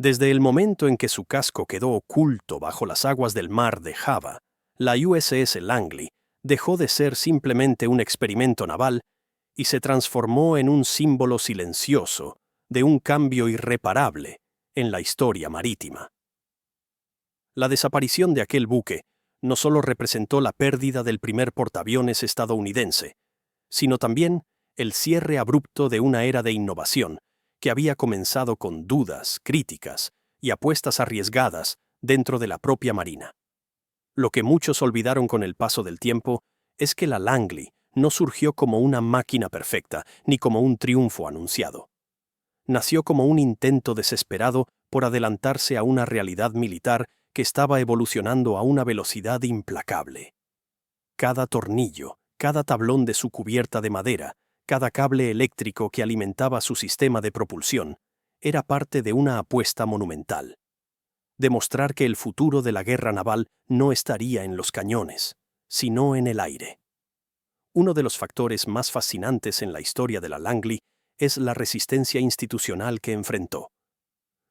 Desde el momento en que su casco quedó oculto bajo las aguas del mar de Java, la USS Langley dejó de ser simplemente un experimento naval y se transformó en un símbolo silencioso de un cambio irreparable en la historia marítima. La desaparición de aquel buque no solo representó la pérdida del primer portaaviones estadounidense, sino también el cierre abrupto de una era de innovación que había comenzado con dudas, críticas y apuestas arriesgadas dentro de la propia Marina. Lo que muchos olvidaron con el paso del tiempo es que la Langley no surgió como una máquina perfecta ni como un triunfo anunciado. Nació como un intento desesperado por adelantarse a una realidad militar que estaba evolucionando a una velocidad implacable. Cada tornillo, cada tablón de su cubierta de madera, cada cable eléctrico que alimentaba su sistema de propulsión, era parte de una apuesta monumental. Demostrar que el futuro de la guerra naval no estaría en los cañones, sino en el aire. Uno de los factores más fascinantes en la historia de la Langley es la resistencia institucional que enfrentó.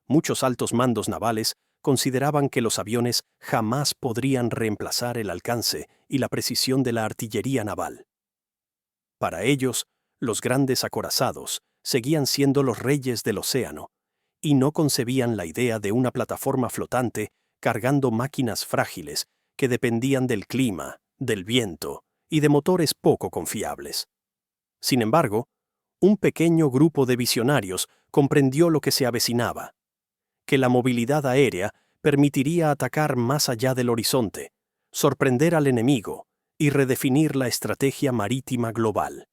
Muchos altos mandos navales consideraban que los aviones jamás podrían reemplazar el alcance y la precisión de la artillería naval. Para ellos, los grandes acorazados seguían siendo los reyes del océano, y no concebían la idea de una plataforma flotante cargando máquinas frágiles que dependían del clima, del viento y de motores poco confiables. Sin embargo, un pequeño grupo de visionarios comprendió lo que se avecinaba, que la movilidad aérea permitiría atacar más allá del horizonte, sorprender al enemigo y redefinir la estrategia marítima global.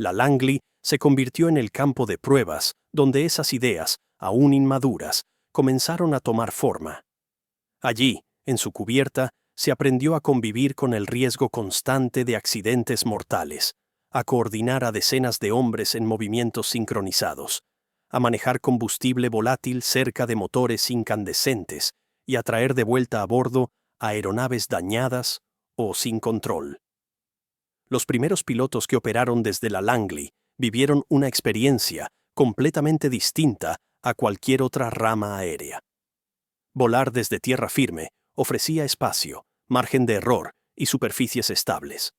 La Langley se convirtió en el campo de pruebas donde esas ideas, aún inmaduras, comenzaron a tomar forma. Allí, en su cubierta, se aprendió a convivir con el riesgo constante de accidentes mortales, a coordinar a decenas de hombres en movimientos sincronizados, a manejar combustible volátil cerca de motores incandescentes y a traer de vuelta a bordo aeronaves dañadas o sin control. Los primeros pilotos que operaron desde la Langley vivieron una experiencia completamente distinta a cualquier otra rama aérea. Volar desde tierra firme ofrecía espacio, margen de error y superficies estables.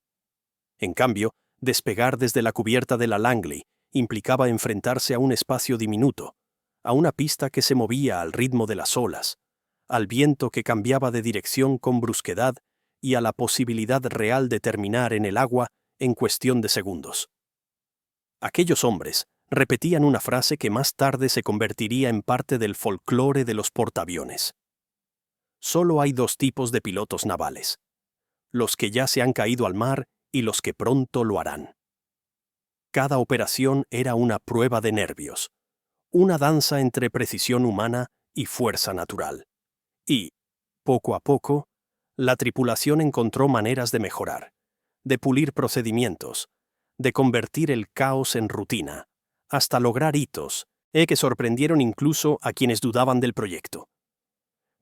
En cambio, despegar desde la cubierta de la Langley implicaba enfrentarse a un espacio diminuto, a una pista que se movía al ritmo de las olas, al viento que cambiaba de dirección con brusquedad y a la posibilidad real de terminar en el agua en cuestión de segundos. Aquellos hombres repetían una frase que más tarde se convertiría en parte del folclore de los portaaviones. Solo hay dos tipos de pilotos navales: los que ya se han caído al mar y los que pronto lo harán. Cada operación era una prueba de nervios, una danza entre precisión humana y fuerza natural. Y, poco a poco, la tripulación encontró maneras de mejorar, de pulir procedimientos, de convertir el caos en rutina, hasta lograr hitos que sorprendieron incluso a quienes dudaban del proyecto.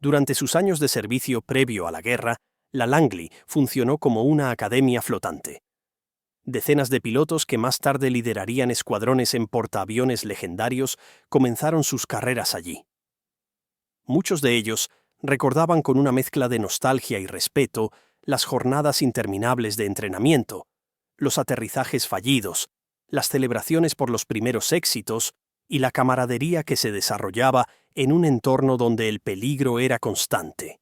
Durante sus años de servicio previo a la guerra, la Langley funcionó como una academia flotante. Decenas de pilotos que más tarde liderarían escuadrones en portaaviones legendarios comenzaron sus carreras allí. Muchos de ellos recordaban con una mezcla de nostalgia y respeto las jornadas interminables de entrenamiento, los aterrizajes fallidos, las celebraciones por los primeros éxitos y la camaradería que se desarrollaba en un entorno donde el peligro era constante.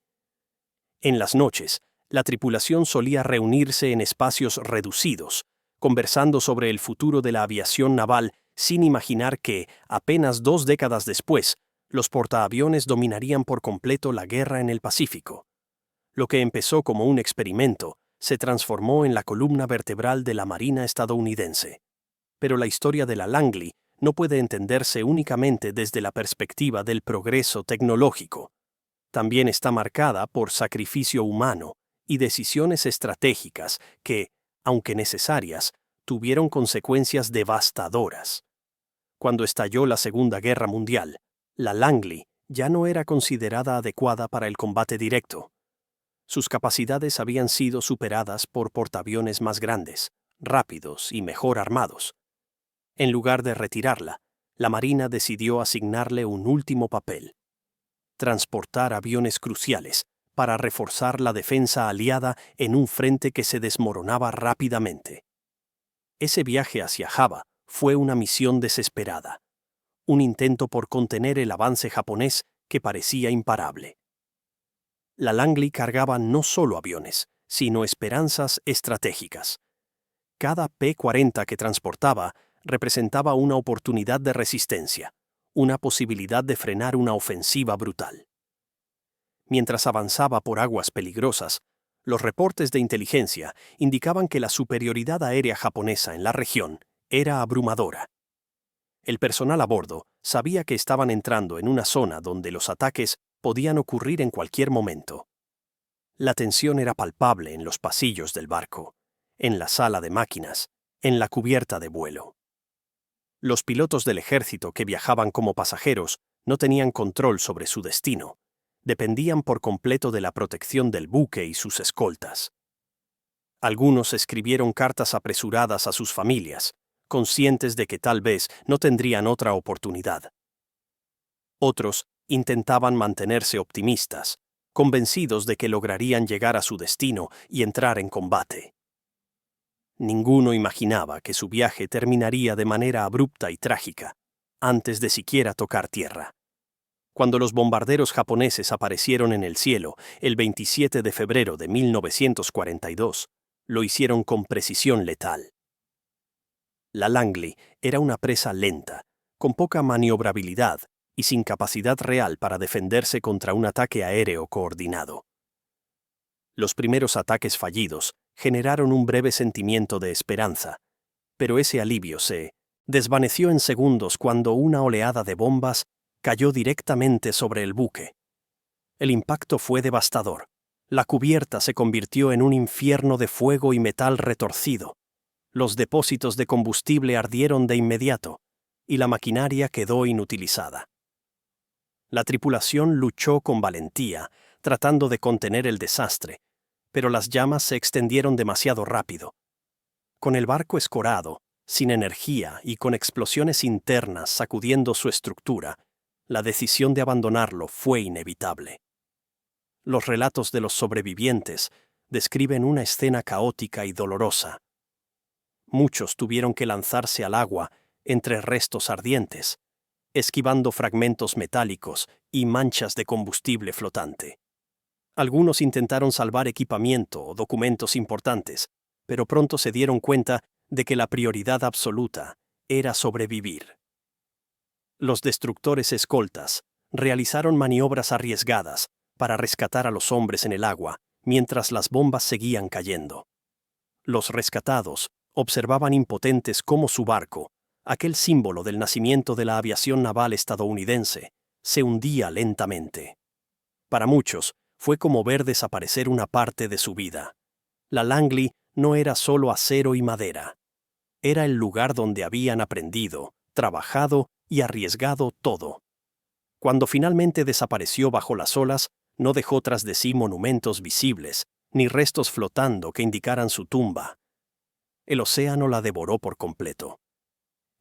En las noches, la tripulación solía reunirse en espacios reducidos, conversando sobre el futuro de la aviación naval sin imaginar que, apenas 2 décadas después, los portaaviones dominarían por completo la guerra en el Pacífico. Lo que empezó como un experimento se transformó en la columna vertebral de la Marina estadounidense. Pero la historia de la Langley no puede entenderse únicamente desde la perspectiva del progreso tecnológico. También está marcada por sacrificio humano y decisiones estratégicas que, aunque necesarias, tuvieron consecuencias devastadoras. Cuando estalló la Segunda Guerra Mundial, la Langley ya no era considerada adecuada para el combate directo. Sus capacidades habían sido superadas por portaaviones más grandes, rápidos y mejor armados. En lugar de retirarla, la Marina decidió asignarle un último papel: transportar aviones cruciales para reforzar la defensa aliada en un frente que se desmoronaba rápidamente. Ese viaje hacia Java fue una misión desesperada, un intento por contener el avance japonés que parecía imparable. La Langley cargaba no solo aviones, sino esperanzas estratégicas. Cada P-40 que transportaba representaba una oportunidad de resistencia, una posibilidad de frenar una ofensiva brutal. Mientras avanzaba por aguas peligrosas, los reportes de inteligencia indicaban que la superioridad aérea japonesa en la región era abrumadora. El personal a bordo sabía que estaban entrando en una zona donde los ataques podían ocurrir en cualquier momento. La tensión era palpable en los pasillos del barco, en la sala de máquinas, en la cubierta de vuelo. Los pilotos del ejército que viajaban como pasajeros no tenían control sobre su destino. Dependían por completo de la protección del buque y sus escoltas. Algunos escribieron cartas apresuradas a sus familias, conscientes de que tal vez no tendrían otra oportunidad. Otros intentaban mantenerse optimistas, convencidos de que lograrían llegar a su destino y entrar en combate. Ninguno imaginaba que su viaje terminaría de manera abrupta y trágica, antes de siquiera tocar tierra. Cuando los bombarderos japoneses aparecieron en el cielo el 27 de febrero de 1942, lo hicieron con precisión letal. La Langley era una presa lenta, con poca maniobrabilidad y sin capacidad real para defenderse contra un ataque aéreo coordinado. Los primeros ataques fallidos generaron un breve sentimiento de esperanza, pero ese alivio se desvaneció en segundos cuando una oleada de bombas cayó directamente sobre el buque. El impacto fue devastador. La cubierta se convirtió en un infierno de fuego y metal retorcido. Los depósitos de combustible ardieron de inmediato, y la maquinaria quedó inutilizada. La tripulación luchó con valentía, tratando de contener el desastre, pero las llamas se extendieron demasiado rápido. Con el barco escorado, sin energía y con explosiones internas sacudiendo su estructura, la decisión de abandonarlo fue inevitable. Los relatos de los sobrevivientes describen una escena caótica y dolorosa. Muchos tuvieron que lanzarse al agua entre restos ardientes, esquivando fragmentos metálicos y manchas de combustible flotante. Algunos intentaron salvar equipamiento o documentos importantes, pero pronto se dieron cuenta de que la prioridad absoluta era sobrevivir. Los destructores escoltas realizaron maniobras arriesgadas para rescatar a los hombres en el agua mientras las bombas seguían cayendo. Los rescatados observaban impotentes cómo su barco, aquel símbolo del nacimiento de la aviación naval estadounidense, se hundía lentamente. Para muchos, fue como ver desaparecer una parte de su vida. La Langley no era solo acero y madera. Era el lugar donde habían aprendido, trabajado y arriesgado todo. Cuando finalmente desapareció bajo las olas, no dejó tras de sí monumentos visibles, ni restos flotando que indicaran su tumba. El océano la devoró por completo.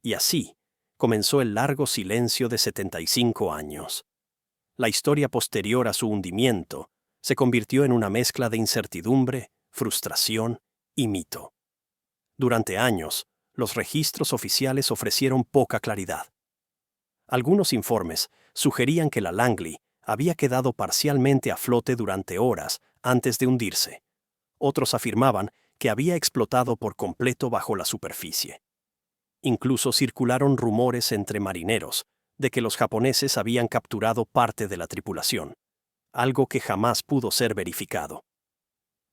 Y así comenzó el largo silencio de 75 años. La historia posterior a su hundimiento se convirtió en una mezcla de incertidumbre, frustración y mito. Durante años, los registros oficiales ofrecieron poca claridad. Algunos informes sugerían que la Langley había quedado parcialmente a flote durante horas antes de hundirse. Otros afirmaban que había explotado por completo bajo la superficie. Incluso circularon rumores entre marineros de que los japoneses habían capturado parte de la tripulación, algo que jamás pudo ser verificado.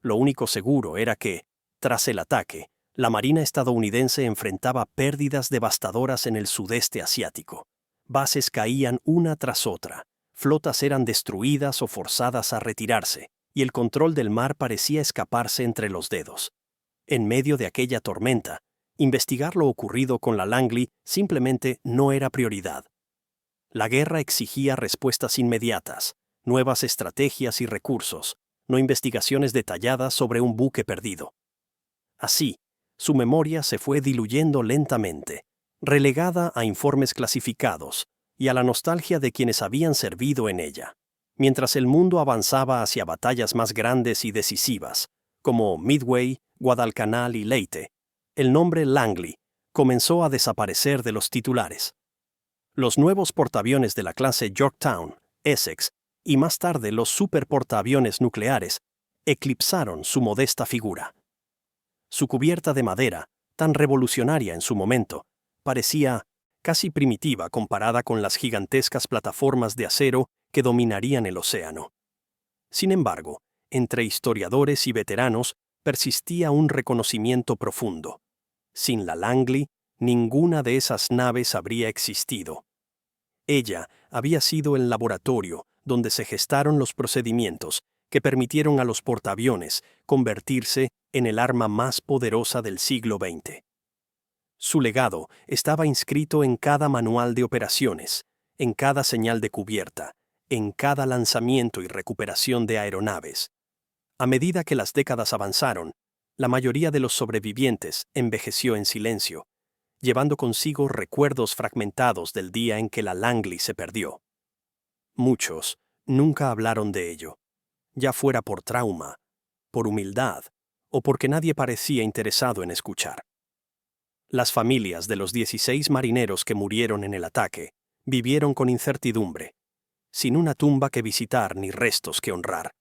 Lo único seguro era que, tras el ataque, la Marina estadounidense enfrentaba pérdidas devastadoras en el sudeste asiático. Bases caían una tras otra, flotas eran destruidas o forzadas a retirarse, y el control del mar parecía escaparse entre los dedos. En medio de aquella tormenta, investigar lo ocurrido con la Langley simplemente no era prioridad. La guerra exigía respuestas inmediatas, nuevas estrategias y recursos, no investigaciones detalladas sobre un buque perdido. Así, su memoria se fue diluyendo lentamente, relegada a informes clasificados y a la nostalgia de quienes habían servido en ella. mientras el mundo avanzaba hacia batallas más grandes y decisivas, como Midway, Guadalcanal y Leyte, el nombre Langley comenzó a desaparecer de los titulares. Los nuevos portaaviones de la clase Yorktown, Essex, y más tarde los superportaaviones nucleares, eclipsaron su modesta figura. Su cubierta de madera, tan revolucionaria en su momento, parecía casi primitiva comparada con las gigantescas plataformas de acero que dominarían el océano. Sin embargo, entre historiadores y veteranos persistía un reconocimiento profundo. Sin la Langley, ninguna de esas naves habría existido. Ella había sido el laboratorio donde se gestaron los procedimientos que permitieron a los portaaviones convertirse en el arma más poderosa del siglo XX. Su legado estaba inscrito en cada manual de operaciones, en cada señal de cubierta, en cada lanzamiento y recuperación de aeronaves. A medida que las décadas avanzaron, la mayoría de los sobrevivientes envejeció en silencio, llevando consigo recuerdos fragmentados del día en que la Langley se perdió. Muchos nunca hablaron de ello, ya fuera por trauma, por humildad o porque nadie parecía interesado en escuchar. Las familias de los 16 marineros que murieron en el ataque vivieron con incertidumbre, sin una tumba que visitar ni restos que honrar.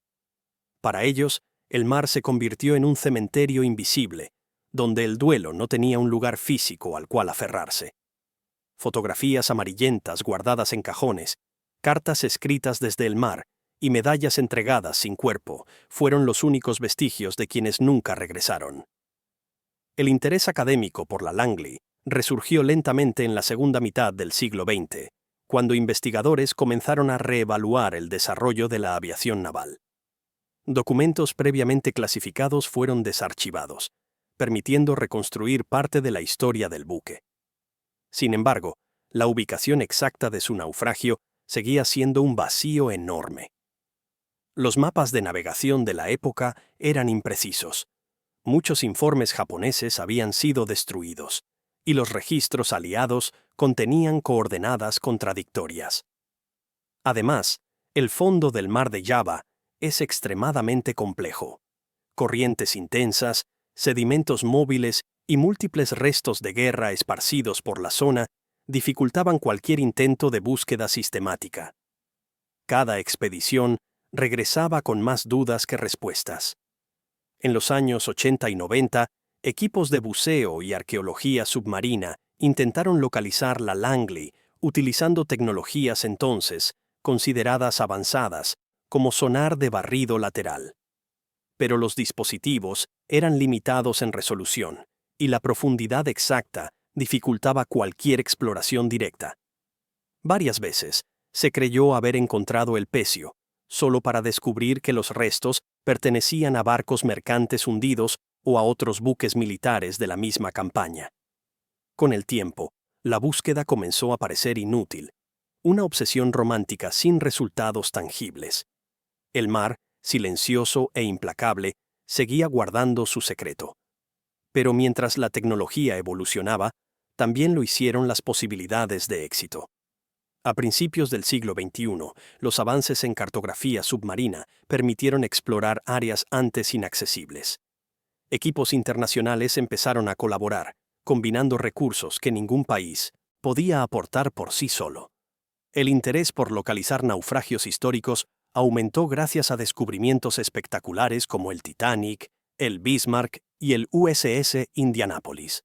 Para ellos, el mar se convirtió en un cementerio invisible, donde el duelo no tenía un lugar físico al cual aferrarse. Fotografías amarillentas guardadas en cajones, cartas escritas desde el mar y medallas entregadas sin cuerpo fueron los únicos vestigios de quienes nunca regresaron. El interés académico por la Langley resurgió lentamente en la segunda mitad del siglo XX, cuando investigadores comenzaron a reevaluar el desarrollo de la aviación naval. Documentos previamente clasificados fueron desarchivados, permitiendo reconstruir parte de la historia del buque. Sin embargo, la ubicación exacta de su naufragio seguía siendo un vacío enorme. Los mapas de navegación de la época eran imprecisos. Muchos informes japoneses habían sido destruidos, y los registros aliados contenían coordenadas contradictorias. Además, el fondo del mar de Java es extremadamente complejo. Corrientes intensas, sedimentos móviles y múltiples restos de guerra esparcidos por la zona dificultaban cualquier intento de búsqueda sistemática. Cada expedición regresaba con más dudas que respuestas. En los años 80 y 90, equipos de buceo y arqueología submarina intentaron localizar la Langley utilizando tecnologías entonces consideradas avanzadas, como sonar de barrido lateral. Pero los dispositivos eran limitados en resolución, y la profundidad exacta dificultaba cualquier exploración directa. Varias veces se creyó haber encontrado el pecio, solo para descubrir que los restos pertenecían a barcos mercantes hundidos o a otros buques militares de la misma campaña. Con el tiempo, la búsqueda comenzó a parecer inútil, una obsesión romántica sin resultados tangibles. El mar, silencioso e implacable, seguía guardando su secreto. Pero mientras la tecnología evolucionaba, también lo hicieron las posibilidades de éxito. A principios del siglo XXI, los avances en cartografía submarina permitieron explorar áreas antes inaccesibles. Equipos internacionales empezaron a colaborar, combinando recursos que ningún país podía aportar por sí solo. El interés por localizar naufragios históricos aumentó gracias a descubrimientos espectaculares como el Titanic, el Bismarck y el USS Indianapolis.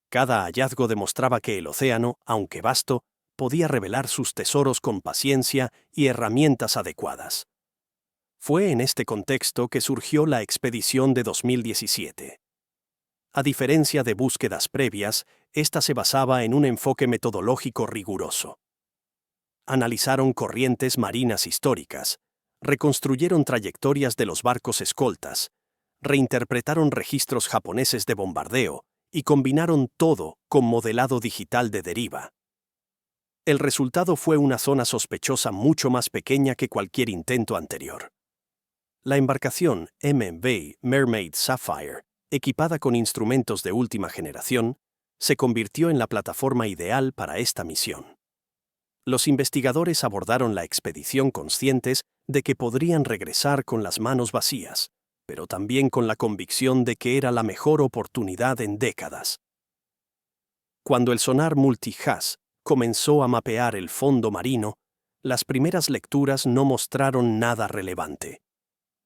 Cada hallazgo demostraba que el océano, aunque vasto, podía revelar sus tesoros con paciencia y herramientas adecuadas. Fue en este contexto que surgió la expedición de 2017. A diferencia de búsquedas previas, esta se basaba en un enfoque metodológico riguroso. Analizaron corrientes marinas históricas, reconstruyeron trayectorias de los barcos escoltas, reinterpretaron registros japoneses de bombardeo y combinaron todo con modelado digital de deriva. El resultado fue una zona sospechosa mucho más pequeña que cualquier intento anterior. La embarcación MV Mermaid Sapphire, equipada con instrumentos de última generación, se convirtió en la plataforma ideal para esta misión. Los investigadores abordaron la expedición conscientes de que podrían regresar con las manos vacías, pero también con la convicción de que era la mejor oportunidad en décadas. Cuando el sonar multihaz comenzó a mapear el fondo marino, las primeras lecturas no mostraron nada relevante.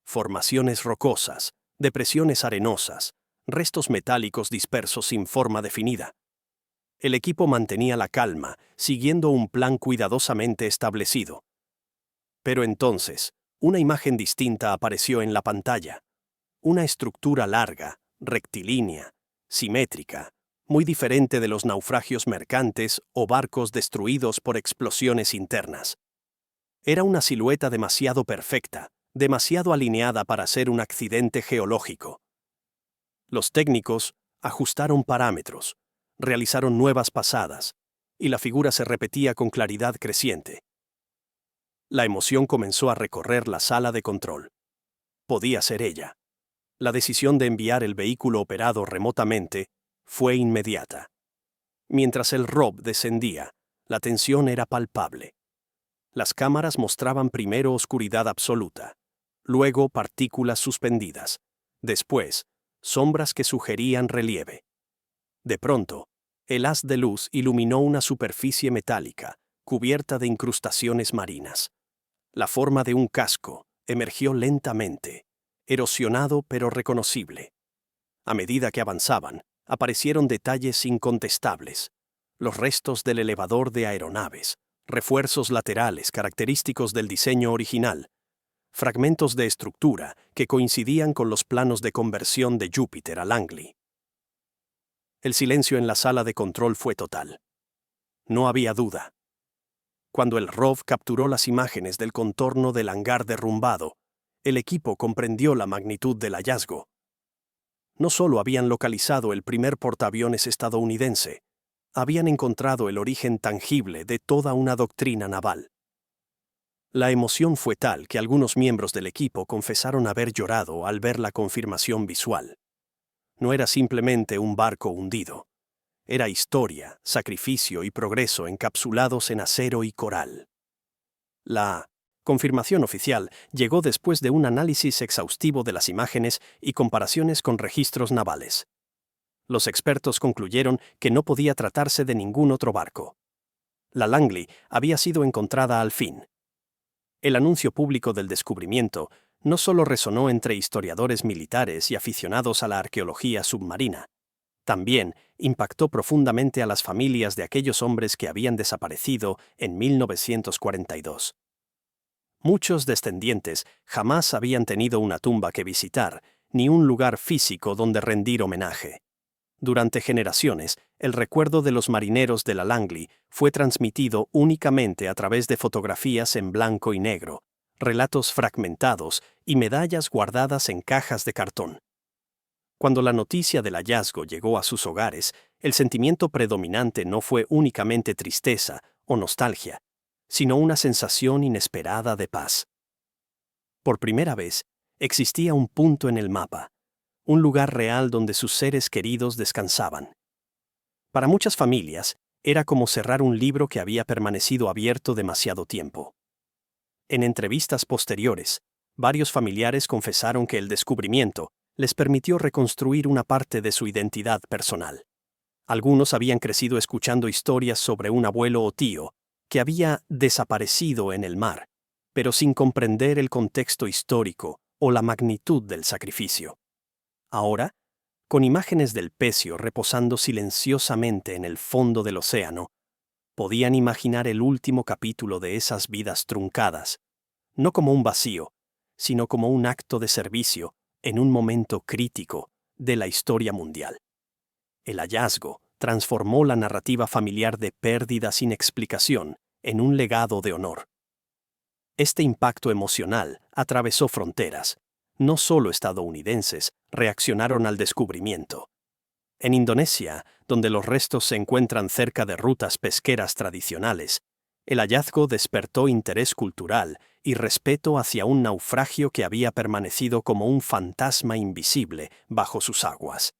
Formaciones rocosas, depresiones arenosas, restos metálicos dispersos sin forma definida. El equipo mantenía la calma, siguiendo un plan cuidadosamente establecido. Pero entonces, una imagen distinta apareció en la pantalla. Una estructura larga, rectilínea, simétrica, muy diferente de los naufragios mercantes o barcos destruidos por explosiones internas. Era una silueta demasiado perfecta, demasiado alineada para ser un accidente geológico. Los técnicos ajustaron parámetros, realizaron nuevas pasadas, y la figura se repetía con claridad creciente. La emoción comenzó a recorrer la sala de control. Podía ser ella. La decisión de enviar el vehículo operado remotamente fue inmediata. Mientras el ROV descendía, la tensión era palpable. Las cámaras mostraban primero oscuridad absoluta, luego partículas suspendidas, después sombras que sugerían relieve. De pronto, el haz de luz iluminó una superficie metálica, cubierta de incrustaciones marinas. La forma de un casco emergió lentamente, erosionado pero reconocible. A medida que avanzaban, aparecieron detalles incontestables: los restos del elevador de aeronaves, refuerzos laterales característicos del diseño original, fragmentos de estructura que coincidían con los planos de conversión de Júpiter a Langley. El silencio en la sala de control fue total. No había duda. Cuando el ROV capturó las imágenes del contorno del hangar derrumbado, el equipo comprendió la magnitud del hallazgo. No solo habían localizado el primer portaaviones estadounidense, habían encontrado el origen tangible de toda una doctrina naval. La emoción fue tal que algunos miembros del equipo confesaron haber llorado al ver la confirmación visual. No era simplemente un barco hundido. Era historia, sacrificio y progreso encapsulados en acero y coral. La confirmación oficial llegó después de un análisis exhaustivo de las imágenes y comparaciones con registros navales. Los expertos concluyeron que no podía tratarse de ningún otro barco. La Langley había sido encontrada al fin. El anuncio público del descubrimiento no solo resonó entre historiadores militares y aficionados a la arqueología submarina, también impactó profundamente a las familias de aquellos hombres que habían desaparecido en 1942. Muchos descendientes jamás habían tenido una tumba que visitar, ni un lugar físico donde rendir homenaje. Durante generaciones, el recuerdo de los marineros de la Langley fue transmitido únicamente a través de fotografías en blanco y negro, relatos fragmentados y medallas guardadas en cajas de cartón. Cuando la noticia del hallazgo llegó a sus hogares, el sentimiento predominante no fue únicamente tristeza o nostalgia, sino una sensación inesperada de paz. Por primera vez, existía un punto en el mapa, un lugar real donde sus seres queridos descansaban. Para muchas familias, era como cerrar un libro que había permanecido abierto demasiado tiempo. En entrevistas posteriores, varios familiares confesaron que el descubrimiento les permitió reconstruir una parte de su identidad personal. Algunos habían crecido escuchando historias sobre un abuelo o tío que había desaparecido en el mar, pero sin comprender el contexto histórico o la magnitud del sacrificio. Ahora, con imágenes del pecio reposando silenciosamente en el fondo del océano, podían imaginar el último capítulo de esas vidas truncadas, no como un vacío, sino como un acto de servicio en un momento crítico de la historia mundial. El hallazgo transformó la narrativa familiar de pérdida sin explicación en un legado de honor. Este impacto emocional atravesó fronteras. No solo estadounidenses reaccionaron al descubrimiento. En Indonesia, donde los restos se encuentran cerca de rutas pesqueras tradicionales, el hallazgo despertó interés cultural y respeto hacia un naufragio que había permanecido como un fantasma invisible bajo sus aguas.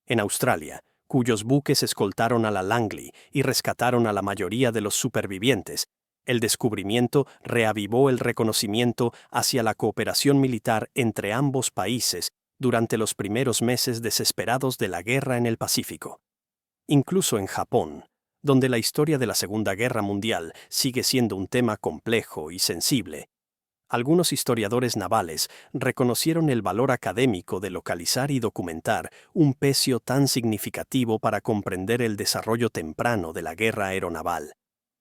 En Australia, cuyos buques escoltaron a la Langley y rescataron a la mayoría de los supervivientes, el descubrimiento reavivó el reconocimiento hacia la cooperación militar entre ambos países durante los primeros meses desesperados de la guerra en el Pacífico. Incluso en Japón, donde la historia de la Segunda Guerra Mundial sigue siendo un tema complejo y sensible, algunos historiadores navales reconocieron el valor académico de localizar y documentar un pecio tan significativo para comprender el desarrollo temprano de la guerra aeronaval.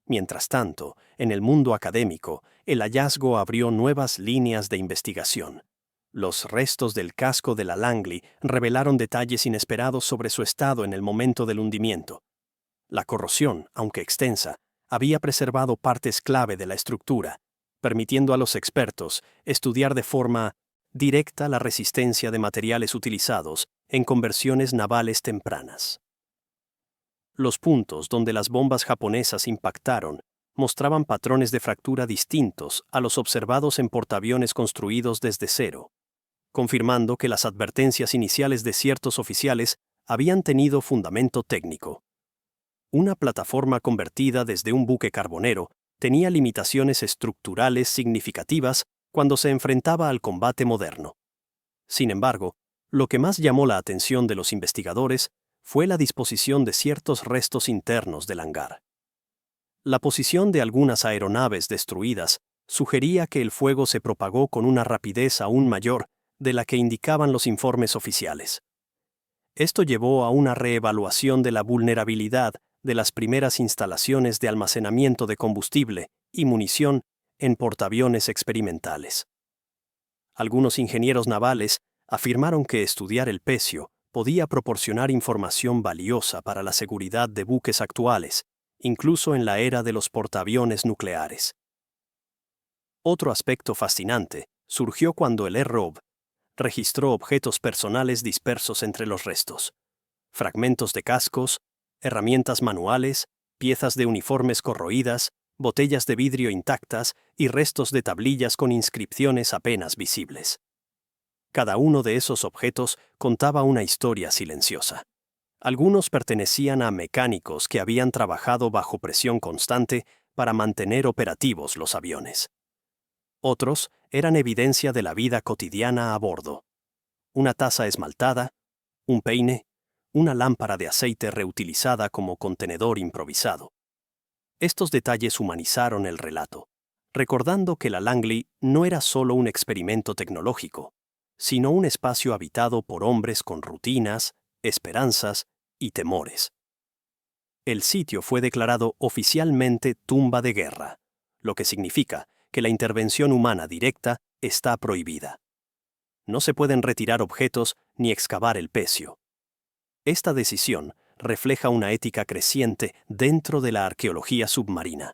Mientras tanto, en el mundo académico, el hallazgo abrió nuevas líneas de investigación. Los restos del casco de la Langley revelaron detalles inesperados sobre su estado en el momento del hundimiento. La corrosión, aunque extensa, había preservado partes clave de la estructura, permitiendo a los expertos estudiar de forma directa la resistencia de materiales utilizados en conversiones navales tempranas. Los puntos donde las bombas japonesas impactaron mostraban patrones de fractura distintos a los observados en portaaviones construidos desde cero, confirmando que las advertencias iniciales de ciertos oficiales habían tenido fundamento técnico. Una plataforma convertida desde un buque carbonero tenía limitaciones estructurales significativas cuando se enfrentaba al combate moderno. Sin embargo, lo que más llamó la atención de los investigadores fue la disposición de ciertos restos internos del hangar. La posición de algunas aeronaves destruidas sugería que el fuego se propagó con una rapidez aún mayor de la que indicaban los informes oficiales. Esto llevó a una reevaluación de la vulnerabilidad de las primeras instalaciones de almacenamiento de combustible y munición en portaaviones experimentales. Algunos ingenieros navales afirmaron que estudiar el pecio podía proporcionar información valiosa para la seguridad de buques actuales, incluso en la era de los portaaviones nucleares. Otro aspecto fascinante surgió cuando el AirRov registró objetos personales dispersos entre los restos: fragmentos de cascos, herramientas manuales, piezas de uniformes corroídas, botellas de vidrio intactas y restos de tablillas con inscripciones apenas visibles. Cada uno de esos objetos contaba una historia silenciosa. Algunos pertenecían a mecánicos que habían trabajado bajo presión constante para mantener operativos los aviones. Otros eran evidencia de la vida cotidiana a bordo: una taza esmaltada, un peine, una lámpara de aceite reutilizada como contenedor improvisado. Estos detalles humanizaron el relato, recordando que la Langley no era solo un experimento tecnológico, sino un espacio habitado por hombres con rutinas, esperanzas y temores. El sitio fue declarado oficialmente tumba de guerra, lo que significa que la intervención humana directa está prohibida. No se pueden retirar objetos ni excavar el pecio. Esta decisión refleja una ética creciente dentro de la arqueología submarina.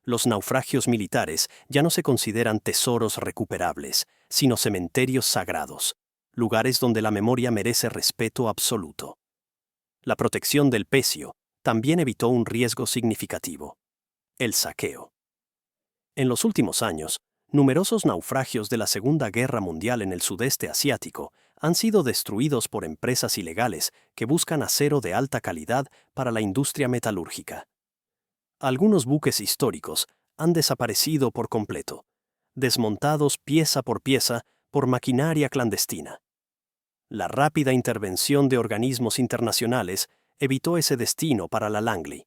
Los naufragios militares ya no se consideran tesoros recuperables, sino cementerios sagrados, lugares donde la memoria merece respeto absoluto. La protección del pecio también evitó un riesgo significativo: el saqueo. En los últimos años, numerosos naufragios de la Segunda Guerra Mundial en el sudeste asiático han sido destruidos por empresas ilegales que buscan acero de alta calidad para la industria metalúrgica. Algunos buques históricos han desaparecido por completo, desmontados pieza por pieza por maquinaria clandestina. La rápida intervención de organismos internacionales evitó ese destino para la Langley.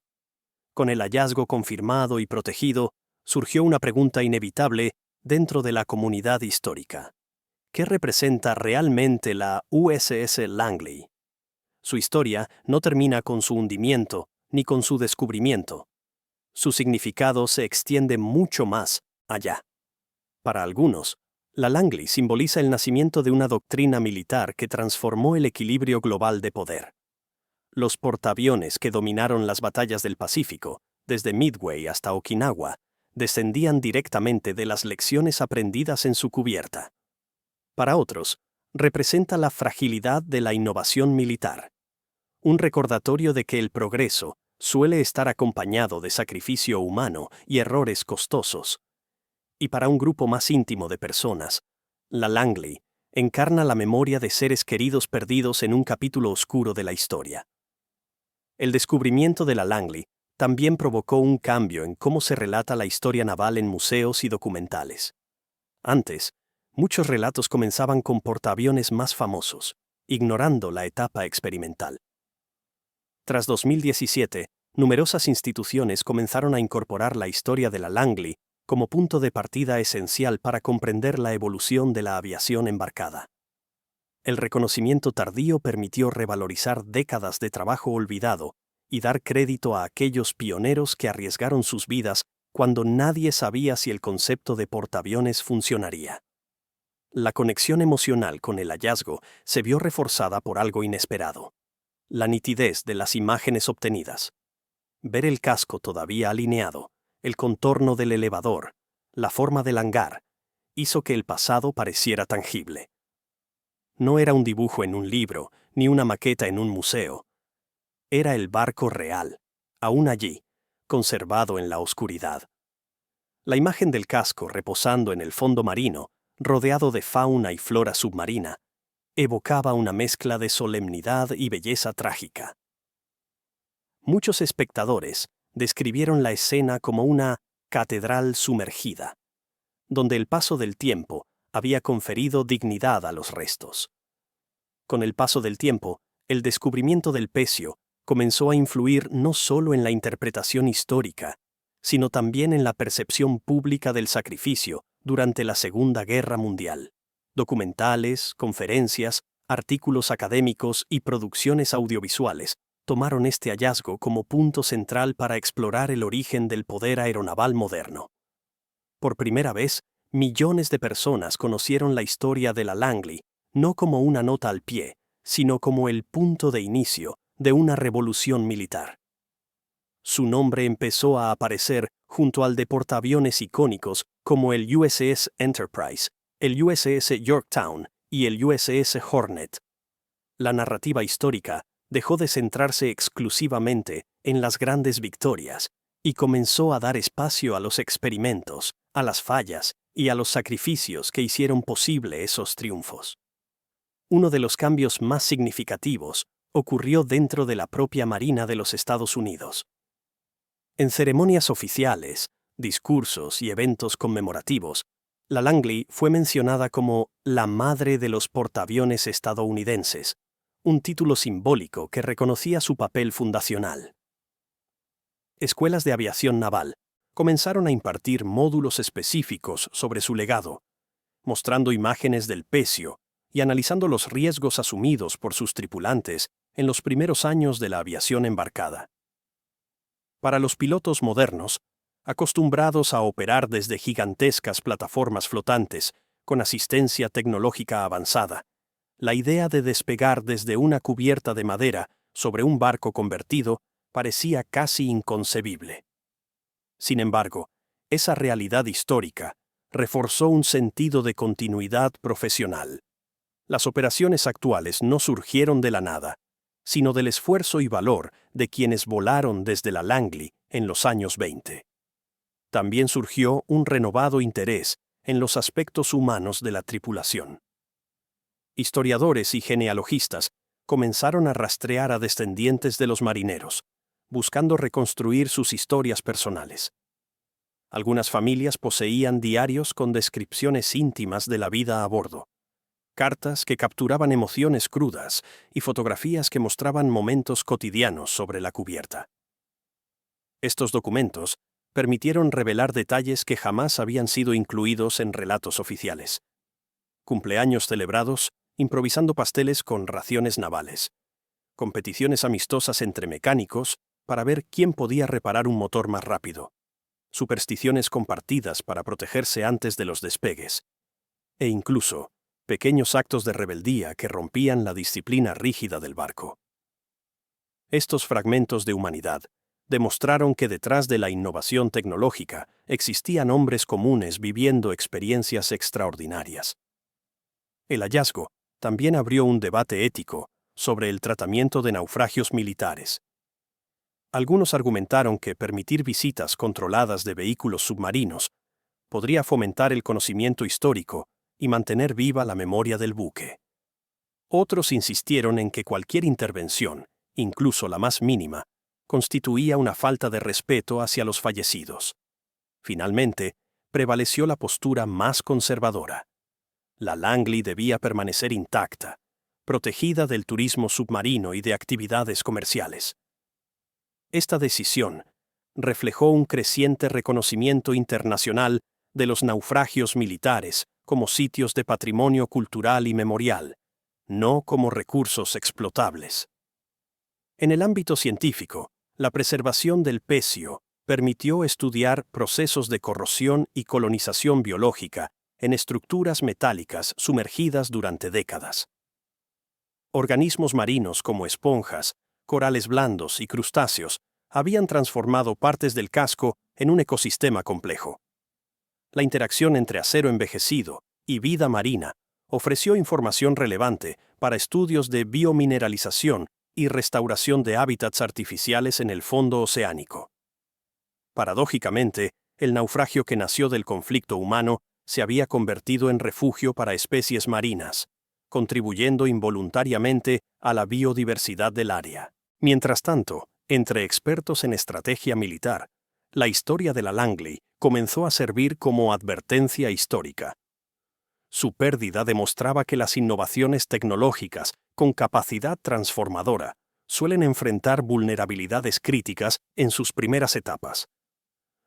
Con el hallazgo confirmado y protegido, surgió una pregunta inevitable dentro de la comunidad histórica: ¿qué representa realmente la USS Langley? Su historia no termina con su hundimiento ni con su descubrimiento. Su significado se extiende mucho más allá. Para algunos, la Langley simboliza el nacimiento de una doctrina militar que transformó el equilibrio global de poder. Los portaaviones que dominaron las batallas del Pacífico, desde Midway hasta Okinawa, descendían directamente de las lecciones aprendidas en su cubierta. Para otros, representa la fragilidad de la innovación militar, un recordatorio de que el progreso suele estar acompañado de sacrificio humano y errores costosos. Y para un grupo más íntimo de personas, la Langley encarna la memoria de seres queridos perdidos en un capítulo oscuro de la historia. El descubrimiento de la Langley también provocó un cambio en cómo se relata la historia naval en museos y documentales. Antes, muchos relatos comenzaban con portaaviones más famosos, ignorando la etapa experimental. Tras 2017, numerosas instituciones comenzaron a incorporar la historia de la Langley como punto de partida esencial para comprender la evolución de la aviación embarcada. El reconocimiento tardío permitió revalorizar décadas de trabajo olvidado y dar crédito a aquellos pioneros que arriesgaron sus vidas cuando nadie sabía si el concepto de portaaviones funcionaría. La conexión emocional con el hallazgo se vio reforzada por algo inesperado: la nitidez de las imágenes obtenidas. Ver el casco todavía alineado, el contorno del elevador, la forma del hangar, hizo que el pasado pareciera tangible. No era un dibujo en un libro, ni una maqueta en un museo. Era el barco real, aún allí, conservado en la oscuridad. La imagen del casco reposando en el fondo marino, rodeado de fauna y flora submarina, evocaba una mezcla de solemnidad y belleza trágica. Muchos espectadores describieron la escena como una catedral sumergida, donde el paso del tiempo había conferido dignidad a los restos. Con el paso del tiempo, el descubrimiento del pecio comenzó a influir no solo en la interpretación histórica, sino también en la percepción pública del sacrificio durante la Segunda Guerra Mundial. Documentales, conferencias, artículos académicos y producciones audiovisuales tomaron este hallazgo como punto central para explorar el origen del poder aeronaval moderno. Por primera vez, millones de personas conocieron la historia de la Langley no como una nota al pie, sino como el punto de inicio de una revolución militar. Su nombre empezó a aparecer junto al de portaaviones icónicos como el USS Enterprise, el USS Yorktown y el USS Hornet. La narrativa histórica dejó de centrarse exclusivamente en las grandes victorias y comenzó a dar espacio a los experimentos, a las fallas y a los sacrificios que hicieron posible esos triunfos. Uno de los cambios más significativos ocurrió dentro de la propia Marina de los Estados Unidos. En ceremonias oficiales, discursos y eventos conmemorativos, la Langley fue mencionada como la madre de los portaaviones estadounidenses, un título simbólico que reconocía su papel fundacional. Escuelas de aviación naval comenzaron a impartir módulos específicos sobre su legado, mostrando imágenes del pecio y analizando los riesgos asumidos por sus tripulantes en los primeros años de la aviación embarcada. Para los pilotos modernos, acostumbrados a operar desde gigantescas plataformas flotantes con asistencia tecnológica avanzada, la idea de despegar desde una cubierta de madera sobre un barco convertido parecía casi inconcebible. Sin embargo, esa realidad histórica reforzó un sentido de continuidad profesional. Las operaciones actuales no surgieron de la nada, sino del esfuerzo y valor de quienes volaron desde la Langley en los años 20. También surgió un renovado interés en los aspectos humanos de la tripulación. Historiadores y genealogistas comenzaron a rastrear a descendientes de los marineros, buscando reconstruir sus historias personales. Algunas familias poseían diarios con descripciones íntimas de la vida a bordo, cartas que capturaban emociones crudas y fotografías que mostraban momentos cotidianos sobre la cubierta. Estos documentos permitieron revelar detalles que jamás habían sido incluidos en relatos oficiales. Cumpleaños celebrados improvisando pasteles con raciones navales, competiciones amistosas entre mecánicos para ver quién podía reparar un motor más rápido, supersticiones compartidas para protegerse antes de los despegues, e incluso pequeños actos de rebeldía que rompían la disciplina rígida del barco. Estos fragmentos de humanidad demostraron que detrás de la innovación tecnológica existían hombres comunes viviendo experiencias extraordinarias. El hallazgo también abrió un debate ético sobre el tratamiento de naufragios militares. Algunos argumentaron que permitir visitas controladas de vehículos submarinos podría fomentar el conocimiento histórico y mantener viva la memoria del buque. Otros insistieron en que cualquier intervención, incluso la más mínima, constituía una falta de respeto hacia los fallecidos. Finalmente, prevaleció la postura más conservadora. La Langley debía permanecer intacta, protegida del turismo submarino y de actividades comerciales. Esta decisión reflejó un creciente reconocimiento internacional de los naufragios militares como sitios de patrimonio cultural y memorial, no como recursos explotables. En el ámbito científico, la preservación del pecio permitió estudiar procesos de corrosión y colonización biológica en estructuras metálicas sumergidas durante décadas. Organismos marinos como esponjas, corales blandos y crustáceos habían transformado partes del casco en un ecosistema complejo. La interacción entre acero envejecido y vida marina ofreció información relevante para estudios de biomineralización y restauración de hábitats artificiales en el fondo oceánico. Paradójicamente, el naufragio que nació del conflicto humano se había convertido en refugio para especies marinas, contribuyendo involuntariamente a la biodiversidad del área. Mientras tanto, entre expertos en estrategia militar, la historia de la Langley comenzó a servir como advertencia histórica. Su pérdida demostraba que las innovaciones tecnológicas con capacidad transformadora suelen enfrentar vulnerabilidades críticas en sus primeras etapas.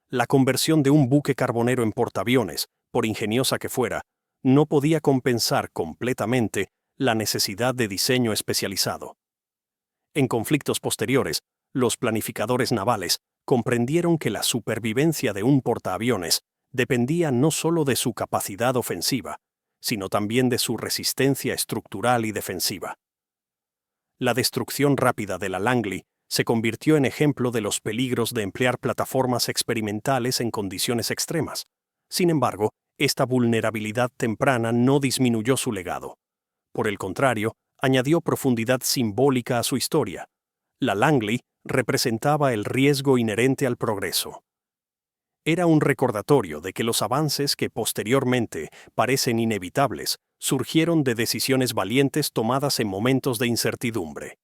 La conversión de un buque carbonero en portaaviones, por ingeniosa que fuera, no podía compensar completamente la necesidad de diseño especializado. En conflictos posteriores, los planificadores navales comprendieron que la supervivencia de un portaaviones dependía no solo de su capacidad ofensiva, sino también de su resistencia estructural y defensiva. La destrucción rápida de la Langley se convirtió en ejemplo de los peligros de emplear plataformas experimentales en condiciones extremas. Sin embargo, esta vulnerabilidad temprana no disminuyó su legado. Por el contrario, añadió profundidad simbólica a su historia. La Langley representaba el riesgo inherente al progreso. Era un recordatorio de que los avances que posteriormente parecen inevitables surgieron de decisiones valientes tomadas en momentos de incertidumbre.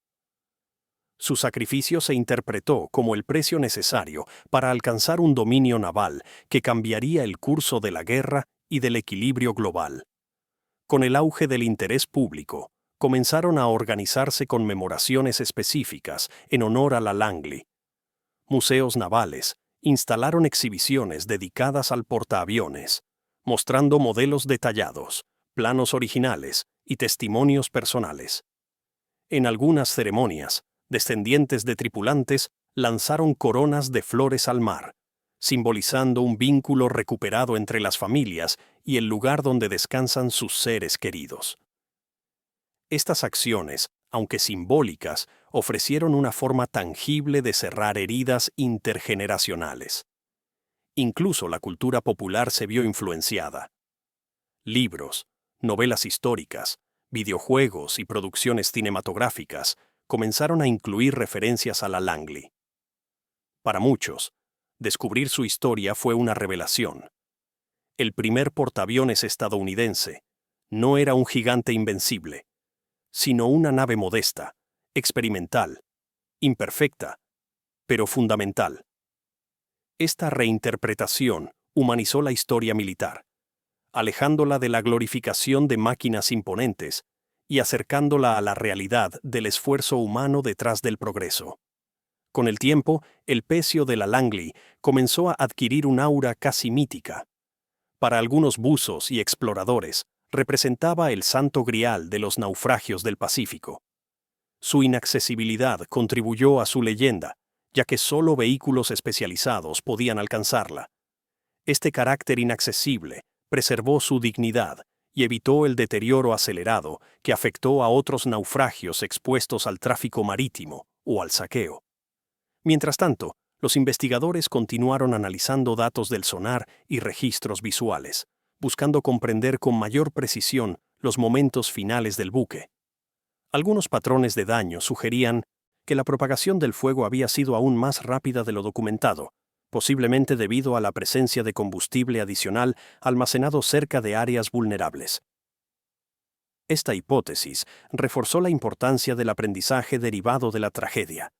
Su sacrificio se interpretó como el precio necesario para alcanzar un dominio naval que cambiaría el curso de la guerra y del equilibrio global. Con el auge del interés público, comenzaron a organizarse conmemoraciones específicas en honor a la Langley. Museos navales instalaron exhibiciones dedicadas al portaaviones, mostrando modelos detallados, planos originales y testimonios personales. En algunas ceremonias, descendientes de tripulantes lanzaron coronas de flores al mar, simbolizando un vínculo recuperado entre las familias y el lugar donde descansan sus seres queridos. Estas acciones, aunque simbólicas, ofrecieron una forma tangible de cerrar heridas intergeneracionales. Incluso la cultura popular se vio influenciada. Libros, novelas históricas, videojuegos y producciones cinematográficas comenzaron a incluir referencias a la Langley. Para muchos, descubrir su historia fue una revelación. El primer portaaviones estadounidense no era un gigante invencible, sino una nave modesta, experimental, imperfecta, pero fundamental. Esta reinterpretación humanizó la historia militar, alejándola de la glorificación de máquinas imponentes y acercándola a la realidad del esfuerzo humano detrás del progreso. Con el tiempo, el pecio de la Langley comenzó a adquirir un aura casi mítica. Para algunos buzos y exploradores, representaba el santo grial de los naufragios del Pacífico. Su inaccesibilidad contribuyó a su leyenda, ya que solo vehículos especializados podían alcanzarla. Este carácter inaccesible preservó su dignidad y evitó el deterioro acelerado que afectó a otros naufragios expuestos al tráfico marítimo o al saqueo. Mientras tanto, los investigadores continuaron analizando datos del sonar y registros visuales, buscando comprender con mayor precisión los momentos finales del buque. Algunos patrones de daño sugerían que la propagación del fuego había sido aún más rápida de lo documentado, posiblemente debido a la presencia de combustible adicional almacenado cerca de áreas vulnerables. Esta hipótesis reforzó la importancia del aprendizaje derivado de la tragedia.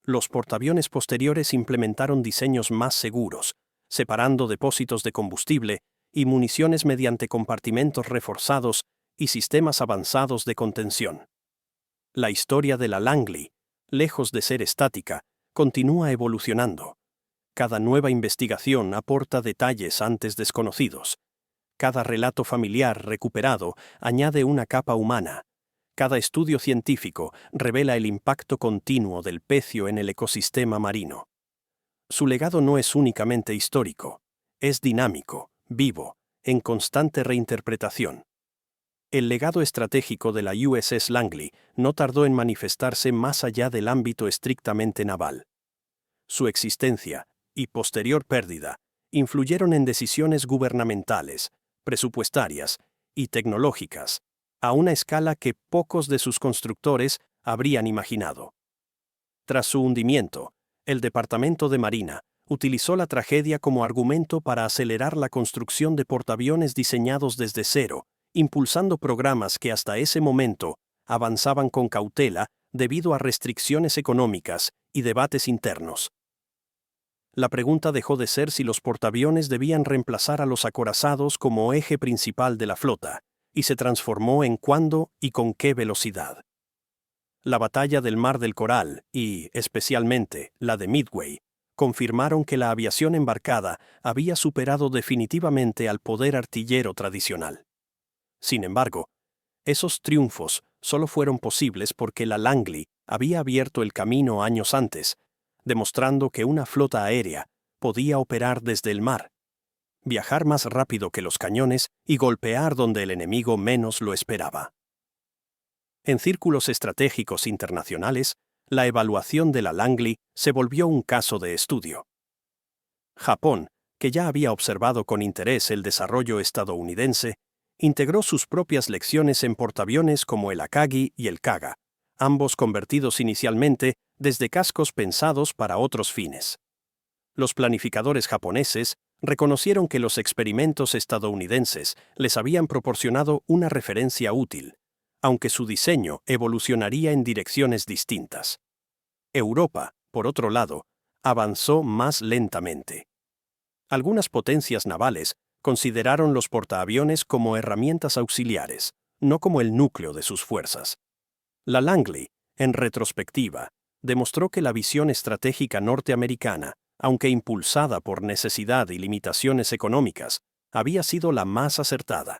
Los portaaviones posteriores implementaron diseños más seguros, separando depósitos de combustible y municiones mediante compartimentos reforzados y sistemas avanzados de contención. La historia de la Langley, lejos de ser estática, continúa evolucionando. Cada nueva investigación aporta detalles antes desconocidos. Cada relato familiar recuperado añade una capa humana. Cada estudio científico revela el impacto continuo del pecio en el ecosistema marino. Su legado no es únicamente histórico, es dinámico, vivo, en constante reinterpretación. El legado estratégico de la USS Langley no tardó en manifestarse más allá del ámbito estrictamente naval. Su existencia y posterior pérdida influyeron en decisiones gubernamentales, presupuestarias y tecnológicas, a una escala que pocos de sus constructores habrían imaginado. Tras su hundimiento, el Departamento de Marina utilizó la tragedia como argumento para acelerar la construcción de portaaviones diseñados desde cero, impulsando programas que hasta ese momento avanzaban con cautela debido a restricciones económicas y debates internos. La pregunta dejó de ser si los portaaviones debían reemplazar a los acorazados como eje principal de la flota, y se transformó en cuándo y con qué velocidad. La batalla del Mar del Coral y, especialmente, la de Midway, confirmaron que la aviación embarcada había superado definitivamente al poder artillero tradicional. Sin embargo, esos triunfos solo fueron posibles porque la Langley había abierto el camino años antes, demostrando que una flota aérea podía operar desde el mar, viajar más rápido que los cañones y golpear donde el enemigo menos lo esperaba. En círculos estratégicos internacionales, la evaluación de la Langley se volvió un caso de estudio. Japón, que ya había observado con interés el desarrollo estadounidense, integró sus propias lecciones en portaaviones como el Akagi y el Kaga, ambos convertidos inicialmente desde cascos pensados para otros fines. Los planificadores japoneses reconocieron que los experimentos estadounidenses les habían proporcionado una referencia útil, aunque su diseño evolucionaría en direcciones distintas. Europa, por otro lado, avanzó más lentamente. Algunas potencias navales consideraron los portaaviones como herramientas auxiliares, no como el núcleo de sus fuerzas. La Langley, en retrospectiva, demostró que la visión estratégica norteamericana, aunque impulsada por necesidad y limitaciones económicas, había sido la más acertada.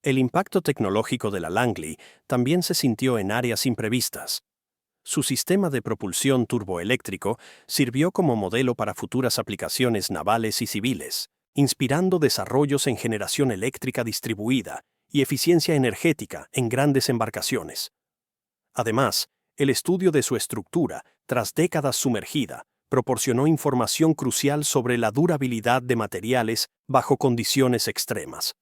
El impacto tecnológico de la Langley también se sintió en áreas imprevistas. Su sistema de propulsión turboeléctrico sirvió como modelo para futuras aplicaciones navales y civiles, inspirando desarrollos en generación eléctrica distribuida y eficiencia energética en grandes embarcaciones. Además, el estudio de su estructura, tras décadas sumergida, proporcionó información crucial sobre la durabilidad de materiales bajo condiciones extremas.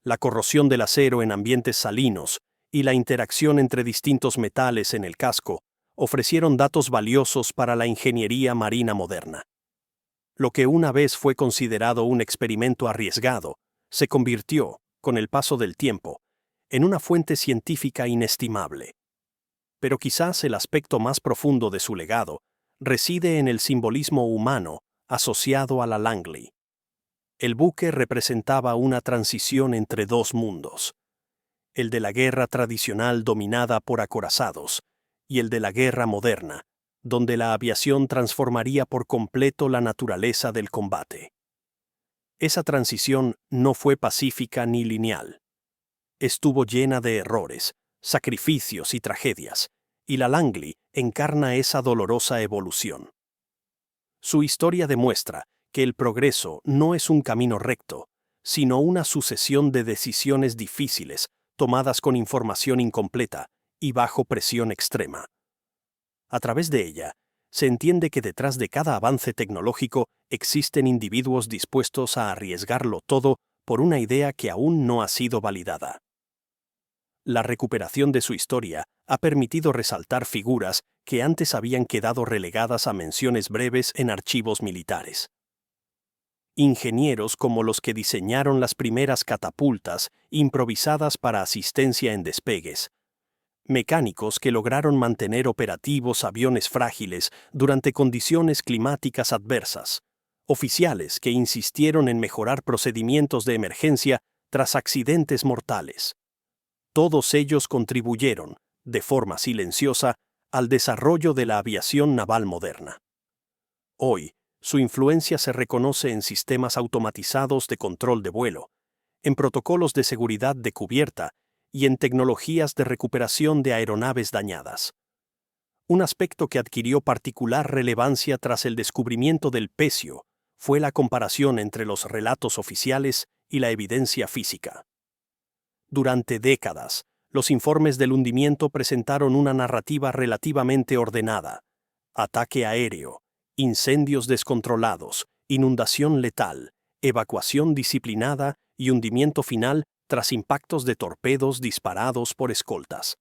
La corrosión del acero en ambientes salinos y la interacción entre distintos metales en el casco ofrecieron datos valiosos para la ingeniería marina moderna. Lo que una vez fue considerado un experimento arriesgado, se convirtió, con el paso del tiempo, en una fuente científica inestimable. Pero quizás el aspecto más profundo de su legado reside en el simbolismo humano asociado a la Langley. El buque representaba una transición entre dos mundos, el de la guerra tradicional dominada por acorazados y el de la guerra moderna, donde la aviación transformaría por completo la naturaleza del combate. Esa transición no fue pacífica ni lineal. Estuvo llena de errores, sacrificios y tragedias, y la Langley encarna esa dolorosa evolución. Su historia demuestra que el progreso no es un camino recto, sino una sucesión de decisiones difíciles tomadas con información incompleta y bajo presión extrema. A través de ella, se entiende que detrás de cada avance tecnológico existen individuos dispuestos a arriesgarlo todo por una idea que aún no ha sido validada. La recuperación de su historia ha permitido resaltar figuras que antes habían quedado relegadas a menciones breves en archivos militares. ingenieros como los que diseñaron las primeras catapultas improvisadas para asistencia en despegues, mecánicos que lograron mantener operativos aviones frágiles durante condiciones climáticas adversas, oficiales que insistieron en mejorar procedimientos de emergencia tras accidentes mortales. Todos ellos contribuyeron, de forma silenciosa, al desarrollo de la aviación naval moderna. Hoy, su influencia se reconoce en sistemas automatizados de control de vuelo, en protocolos de seguridad de cubierta y en tecnologías de recuperación de aeronaves dañadas. Un aspecto que adquirió particular relevancia tras el descubrimiento del pecio fue la comparación entre los relatos oficiales y la evidencia física. Durante décadas, los informes del hundimiento presentaron una narrativa relativamente ordenada: ataque aéreo, incendios descontrolados, inundación letal, evacuación disciplinada y hundimiento final tras impactos de torpedos disparados por escoltas.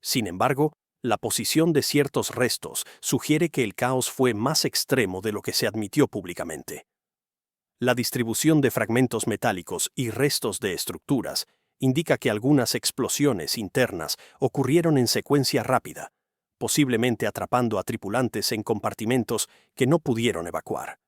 Sin embargo, la posición de ciertos restos sugiere que el caos fue más extremo de lo que se admitió públicamente. La distribución de fragmentos metálicos y restos de estructuras indica que algunas explosiones internas ocurrieron en secuencia rápida, posiblemente atrapando a tripulantes en compartimentos que no pudieron evacuar.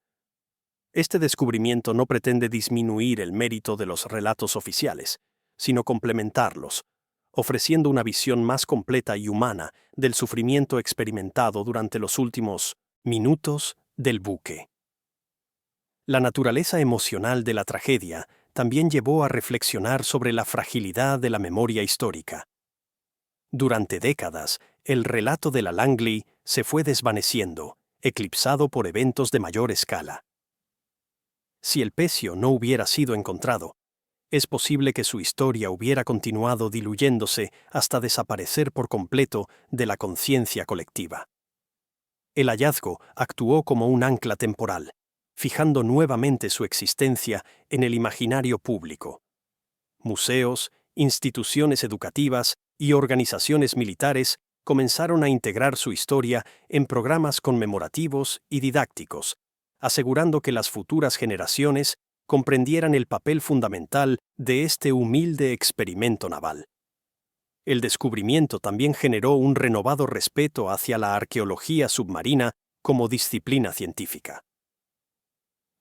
Este descubrimiento no pretende disminuir el mérito de los relatos oficiales, sino complementarlos, ofreciendo una visión más completa y humana del sufrimiento experimentado durante los últimos minutos del buque. La naturaleza emocional de la tragedia también llevó a reflexionar sobre la fragilidad de la memoria histórica. Durante décadas, el relato de la Langley se fue desvaneciendo, eclipsado por eventos de mayor escala. Si el pecio no hubiera sido encontrado, es posible que su historia hubiera continuado diluyéndose hasta desaparecer por completo de la conciencia colectiva. El hallazgo actuó como un ancla temporal, fijando nuevamente su existencia en el imaginario público. Museos, instituciones educativas y organizaciones militares comenzaron a integrar su historia en programas conmemorativos y didácticos, asegurando que las futuras generaciones comprendieran el papel fundamental de este humilde experimento naval. El descubrimiento también generó un renovado respeto hacia la arqueología submarina como disciplina científica.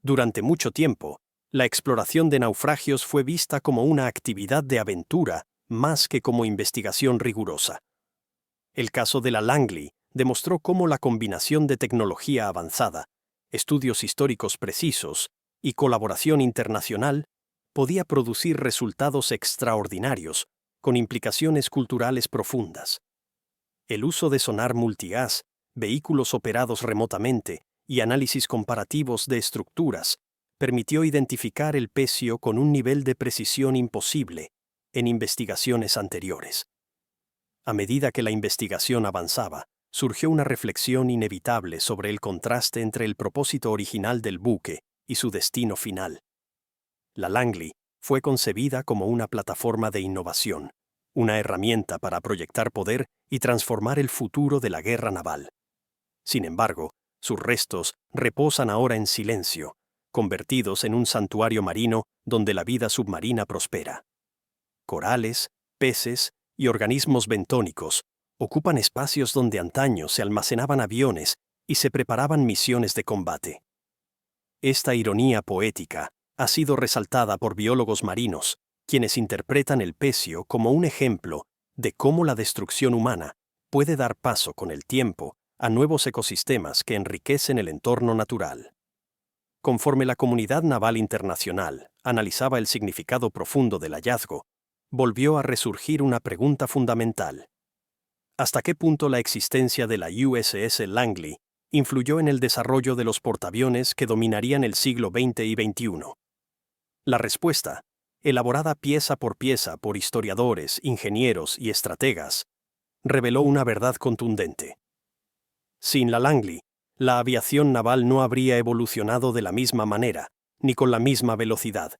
Durante mucho tiempo, la exploración de naufragios fue vista como una actividad de aventura más que como investigación rigurosa. El caso de la Langley demostró cómo la combinación de tecnología avanzada, estudios históricos precisos y colaboración internacional podía producir resultados extraordinarios con implicaciones culturales profundas. El uso de sonar multigas, vehículos operados remotamente y análisis comparativos de estructuras permitió identificar el pecio con un nivel de precisión imposible en investigaciones anteriores. A medida que la investigación avanzaba, surgió una reflexión inevitable sobre el contraste entre el propósito original del buque y su destino final. La Langley fue concebida como una plataforma de innovación, una herramienta para proyectar poder y transformar el futuro de la guerra naval. Sin embargo, sus restos reposan ahora en silencio, convertidos en un santuario marino donde la vida submarina prospera. Corales, peces y organismos bentónicos ocupan espacios donde antaño se almacenaban aviones y se preparaban misiones de combate. Esta ironía poética ha sido resaltada por biólogos marinos, quienes interpretan el pecio como un ejemplo de cómo la destrucción humana puede dar paso con el tiempo a nuevos ecosistemas que enriquecen el entorno natural. Conforme la comunidad naval internacional analizaba el significado profundo del hallazgo, volvió a resurgir una pregunta fundamental: ¿hasta qué punto la existencia de la USS Langley influyó en el desarrollo de los portaaviones que dominarían el siglo XX y XXI? La respuesta, elaborada pieza por historiadores, ingenieros y estrategas, reveló una verdad contundente. Sin la Langley, la aviación naval no habría evolucionado de la misma manera, ni con la misma velocidad.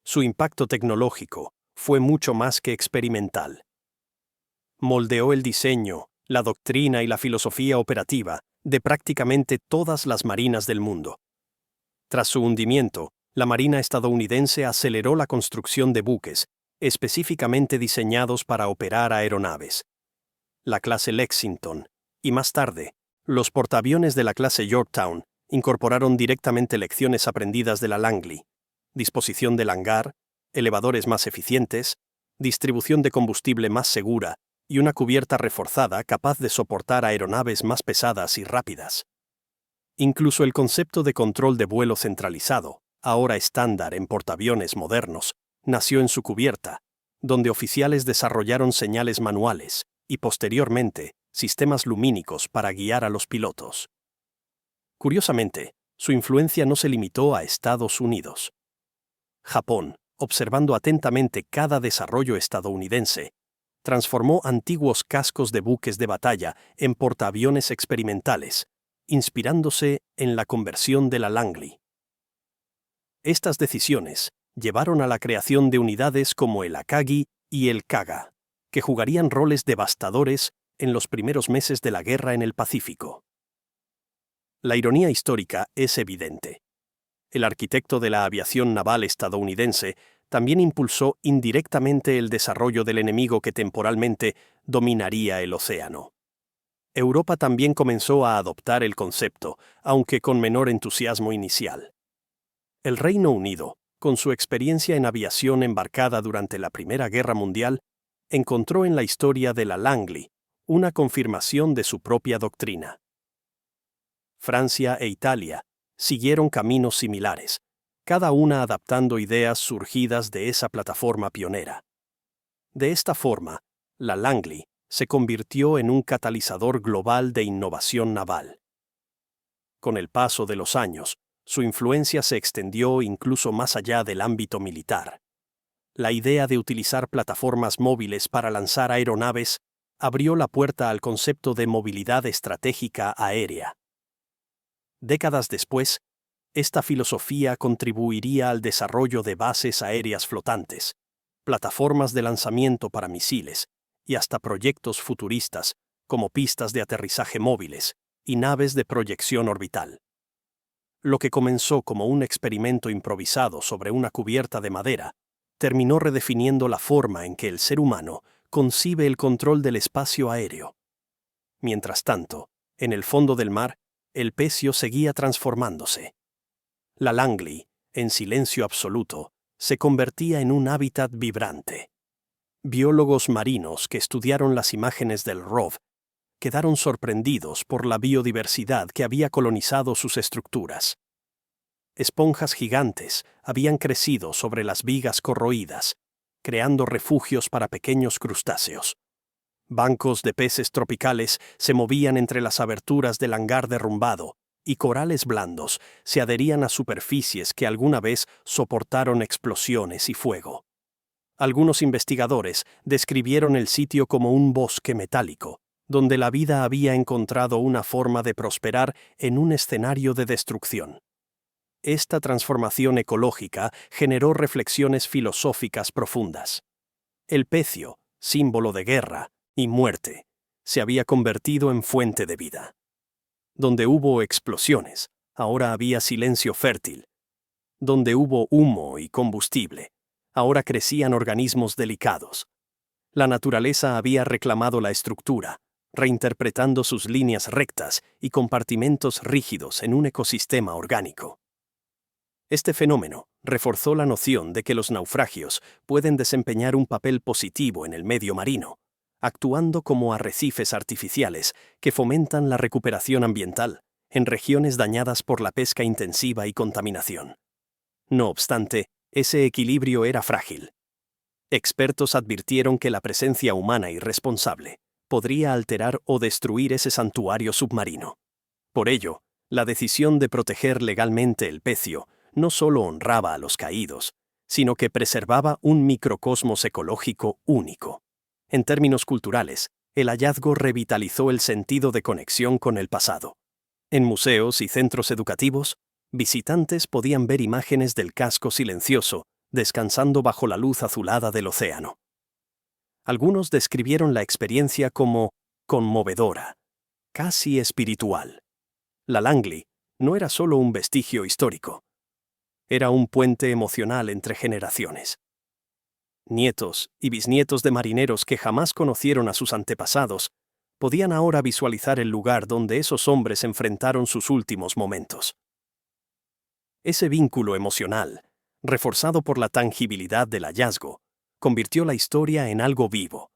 Su impacto tecnológico fue mucho más que experimental. Moldeó el diseño, la doctrina y la filosofía operativa de prácticamente todas las marinas del mundo. Tras su hundimiento, la Marina estadounidense aceleró la construcción de buques, específicamente diseñados para operar aeronaves. La clase Lexington, y más tarde, los portaaviones de la clase Yorktown, incorporaron directamente lecciones aprendidas de la Langley: disposición del hangar, elevadores más eficientes, distribución de combustible más segura y una cubierta reforzada capaz de soportar aeronaves más pesadas y rápidas. Incluso el concepto de control de vuelo centralizado, ahora estándar en portaaviones modernos, nació en su cubierta, donde oficiales desarrollaron señales manuales y, posteriormente, sistemas lumínicos para guiar a los pilotos. Curiosamente, su influencia no se limitó a Estados Unidos. Japón, observando atentamente cada desarrollo estadounidense, transformó antiguos cascos de buques de batalla en portaaviones experimentales, inspirándose en la conversión de la Langley. Estas decisiones llevaron a la creación de unidades como el Akagi y el Kaga, que jugarían roles devastadores en los primeros meses de la guerra en el Pacífico. La ironía histórica es evidente. El arquitecto de la aviación naval estadounidense también impulsó indirectamente el desarrollo del enemigo que temporalmente dominaría el océano. Europa también comenzó a adoptar el concepto, aunque con menor entusiasmo inicial. El Reino Unido, con su experiencia en aviación embarcada durante la Primera Guerra Mundial, encontró en la historia de la Langley una confirmación de su propia doctrina. Francia e Italia siguieron caminos similares, cada una adaptando ideas surgidas de esa plataforma pionera. De esta forma, la Langley se convirtió en un catalizador global de innovación naval. Con el paso de los años, su influencia se extendió incluso más allá del ámbito militar. La idea de utilizar plataformas móviles para lanzar aeronaves abrió la puerta al concepto de movilidad estratégica aérea. Décadas después, esta filosofía contribuiría al desarrollo de bases aéreas flotantes, plataformas de lanzamiento para misiles y hasta proyectos futuristas como pistas de aterrizaje móviles y naves de proyección orbital. Lo que comenzó como un experimento improvisado sobre una cubierta de madera, terminó redefiniendo la forma en que el ser humano concibe el control del espacio aéreo. Mientras tanto, en el fondo del mar, el pecio seguía transformándose. La Langley, en silencio absoluto, se convertía en un hábitat vibrante. Biólogos marinos que estudiaron las imágenes del ROV quedaron sorprendidos por la biodiversidad que había colonizado sus estructuras. Esponjas gigantes habían crecido sobre las vigas corroídas, creando refugios para pequeños crustáceos. Bancos de peces tropicales se movían entre las aberturas del hangar derrumbado, y corales blandos se adherían a superficies que alguna vez soportaron explosiones y fuego. Algunos investigadores describieron el sitio como un bosque metálico, donde la vida había encontrado una forma de prosperar en un escenario de destrucción. Esta transformación ecológica generó reflexiones filosóficas profundas. El pecio, símbolo de guerra y muerte, se había convertido en fuente de vida. Donde hubo explosiones, ahora había silencio fértil. Donde hubo humo y combustible, ahora crecían organismos delicados. La naturaleza había reclamado la estructura, reinterpretando sus líneas rectas y compartimentos rígidos en un ecosistema orgánico. Este fenómeno reforzó la noción de que los naufragios pueden desempeñar un papel positivo en el medio marino, actuando como arrecifes artificiales que fomentan la recuperación ambiental en regiones dañadas por la pesca intensiva y contaminación. No obstante, ese equilibrio era frágil. Expertos advirtieron que la presencia humana irresponsable podría alterar o destruir ese santuario submarino. Por ello, la decisión de proteger legalmente el pecio no solo honraba a los caídos, sino que preservaba un microcosmos ecológico único. En términos culturales, el hallazgo revitalizó el sentido de conexión con el pasado. En museos y centros educativos, visitantes podían ver imágenes del casco silencioso descansando bajo la luz azulada del océano. Algunos describieron la experiencia como conmovedora, casi espiritual. La Langley no era solo un vestigio histórico, Era un puente emocional entre generaciones. Nietos y bisnietos de marineros que jamás conocieron a sus antepasados podían ahora visualizar el lugar donde esos hombres enfrentaron sus últimos momentos. Ese vínculo emocional, reforzado por la tangibilidad del hallazgo, convirtió la historia en algo vivo.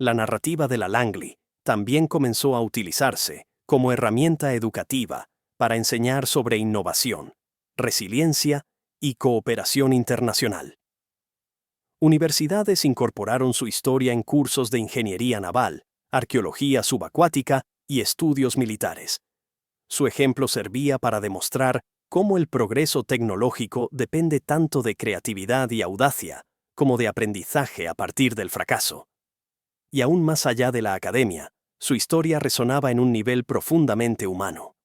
La narrativa de la Langley también comenzó a utilizarse como herramienta educativa para enseñar sobre innovación, resiliencia y cooperación internacional. Universidades incorporaron su historia en cursos de ingeniería naval, arqueología subacuática y estudios militares. Su ejemplo servía para demostrar cómo el progreso tecnológico depende tanto de creatividad y audacia como de aprendizaje a partir del fracaso. Y aún más allá de la academia, su historia resonaba en un nivel profundamente humano.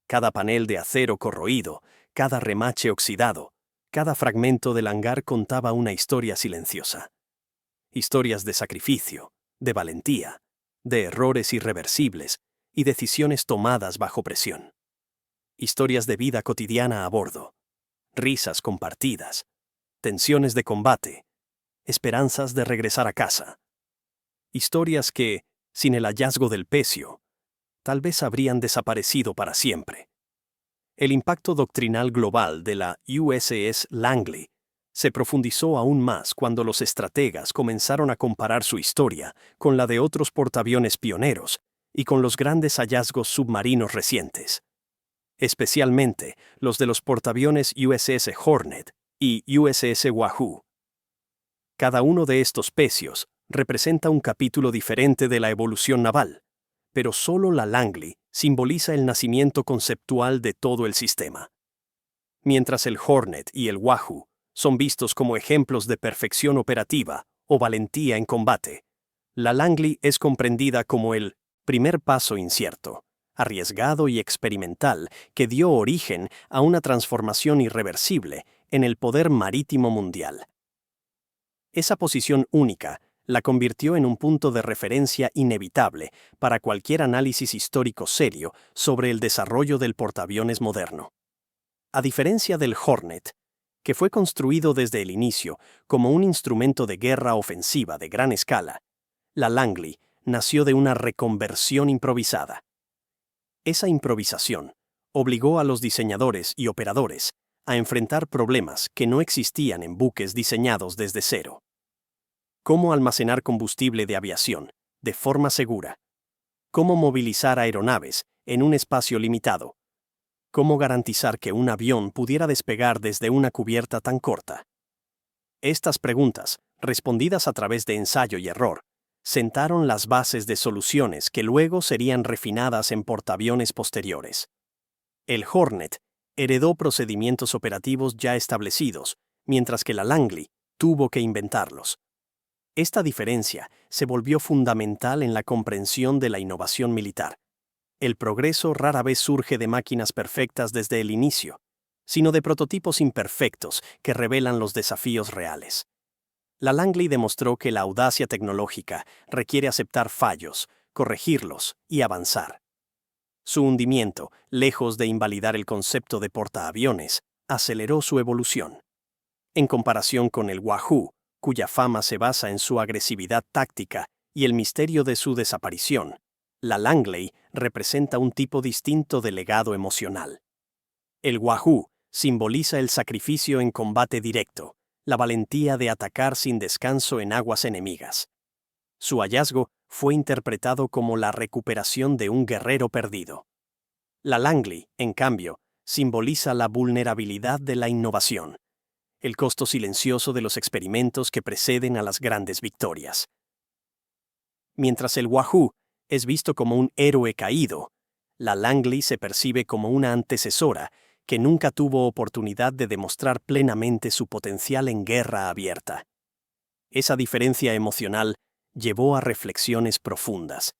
Cada panel de acero corroído, cada remache oxidado, cada fragmento del hangar contaba una historia silenciosa. Historias de sacrificio, de valentía, de errores irreversibles y decisiones tomadas bajo presión. Historias de vida cotidiana a bordo, risas compartidas, tensiones de combate, esperanzas de regresar a casa. Historias que, sin el hallazgo del Pecio, tal vez habrían desaparecido para siempre. El impacto doctrinal global de la USS Langley se profundizó aún más cuando los estrategas comenzaron a comparar su historia con la de otros portaaviones pioneros y con los grandes hallazgos submarinos recientes, especialmente los de los portaaviones USS Hornet y USS Wahoo. Cada uno de estos pecios representa un capítulo diferente de la evolución naval, pero solo la Langley simboliza el nacimiento conceptual de todo el sistema. Mientras el Hornet y el Wahoo son vistos como ejemplos de perfección operativa o valentía en combate, la Langley es comprendida como el primer paso incierto, arriesgado y experimental que dio origen a una transformación irreversible en el poder marítimo mundial. Esa posición única la convirtió en un punto de referencia inevitable para cualquier análisis histórico serio sobre el desarrollo del portaaviones moderno. A diferencia del Hornet, que fue construido desde el inicio como un instrumento de guerra ofensiva de gran escala, la Langley nació de una reconversión improvisada. Esa improvisación obligó a los diseñadores y operadores a enfrentar problemas que no existían en buques diseñados desde cero. Cómo almacenar combustible de aviación de forma segura. Cómo movilizar aeronaves en un espacio limitado. Cómo garantizar que un avión pudiera despegar desde una cubierta tan corta. Estas preguntas, respondidas a través de ensayo y error, sentaron las bases de soluciones que luego serían refinadas en portaaviones posteriores. El Hornet heredó procedimientos operativos ya establecidos, mientras que la Langley tuvo que inventarlos. Esta diferencia se volvió fundamental en la comprensión de la innovación militar. El progreso rara vez surge de máquinas perfectas desde el inicio, sino de prototipos imperfectos que revelan los desafíos reales. La Langley demostró que la audacia tecnológica requiere aceptar fallos, corregirlos y avanzar. Su hundimiento, lejos de invalidar el concepto de portaaviones, aceleró su evolución. En comparación con el Wahoo, cuya fama se basa en su agresividad táctica y el misterio de su desaparición, la Langley representa un tipo distinto de legado emocional. El Wahoo simboliza el sacrificio en combate directo, la valentía de atacar sin descanso en aguas enemigas. Su hallazgo fue interpretado como la recuperación de un guerrero perdido. La Langley, en cambio, simboliza la vulnerabilidad de la innovación, el costo silencioso de los experimentos que preceden a las grandes victorias. Mientras el Wahoo es visto como un héroe caído, la Langley se percibe como una antecesora que nunca tuvo oportunidad de demostrar plenamente su potencial en guerra abierta. Esa diferencia emocional llevó a reflexiones profundas.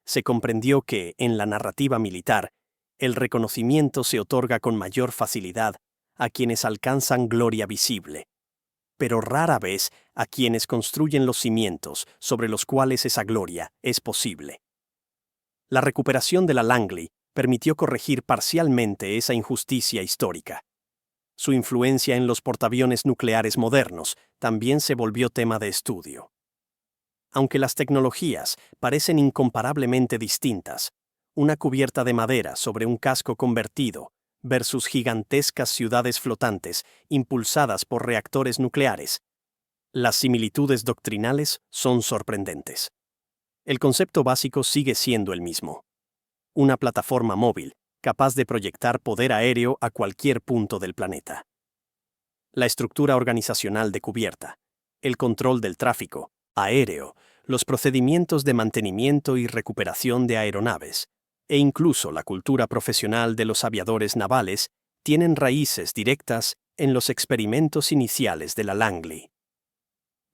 Se comprendió que, en la narrativa militar, el reconocimiento se otorga con mayor facilidad a quienes alcanzan gloria visible, pero rara vez a quienes construyen los cimientos sobre los cuales esa gloria es posible. La recuperación de la Langley permitió corregir parcialmente esa injusticia histórica. Su influencia en los portaaviones nucleares modernos también se volvió tema de estudio. Aunque las tecnologías parecen incomparablemente distintas, una cubierta de madera sobre un casco convertido versus gigantescas ciudades flotantes impulsadas por reactores nucleares, las similitudes doctrinales son sorprendentes. El concepto básico sigue siendo el mismo. Una plataforma móvil, capaz de proyectar poder aéreo a cualquier punto del planeta. La estructura organizacional de cubierta, el control del tráfico aéreo, los procedimientos de mantenimiento y recuperación de aeronaves, e incluso la cultura profesional de los aviadores navales, tienen raíces directas en los experimentos iniciales de la Langley.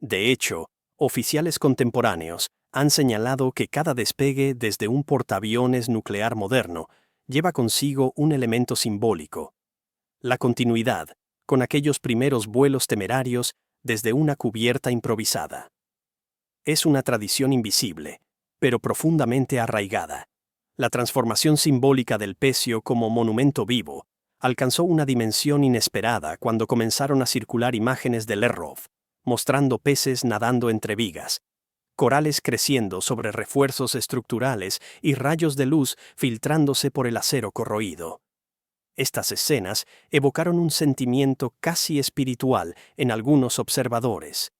De hecho, oficiales contemporáneos han señalado que cada despegue desde un portaaviones nuclear moderno lleva consigo un elemento simbólico: la continuidad con aquellos primeros vuelos temerarios desde una cubierta improvisada. Es una tradición invisible, pero profundamente arraigada. La transformación simbólica del pecio como monumento vivo alcanzó una dimensión inesperada cuando comenzaron a circular imágenes del Errov, mostrando peces nadando entre vigas, corales creciendo sobre refuerzos estructurales y rayos de luz filtrándose por el acero corroído. Estas escenas evocaron un sentimiento casi espiritual en algunos observadores.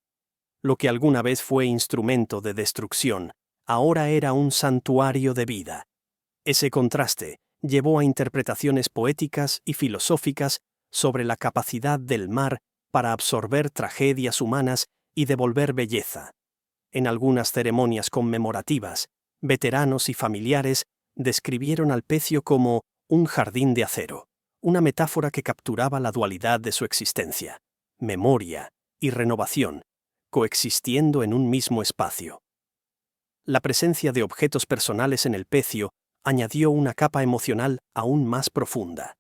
Lo que alguna vez fue instrumento de destrucción, ahora era un santuario de vida. Ese contraste llevó a interpretaciones poéticas y filosóficas sobre la capacidad del mar para absorber tragedias humanas y devolver belleza. En algunas ceremonias conmemorativas, veteranos y familiares describieron al pecio como un jardín de acero, una metáfora que capturaba la dualidad de su existencia, memoria y renovación, coexistiendo en un mismo espacio. La presencia de objetos personales en el pecio añadió una capa emocional aún más profunda.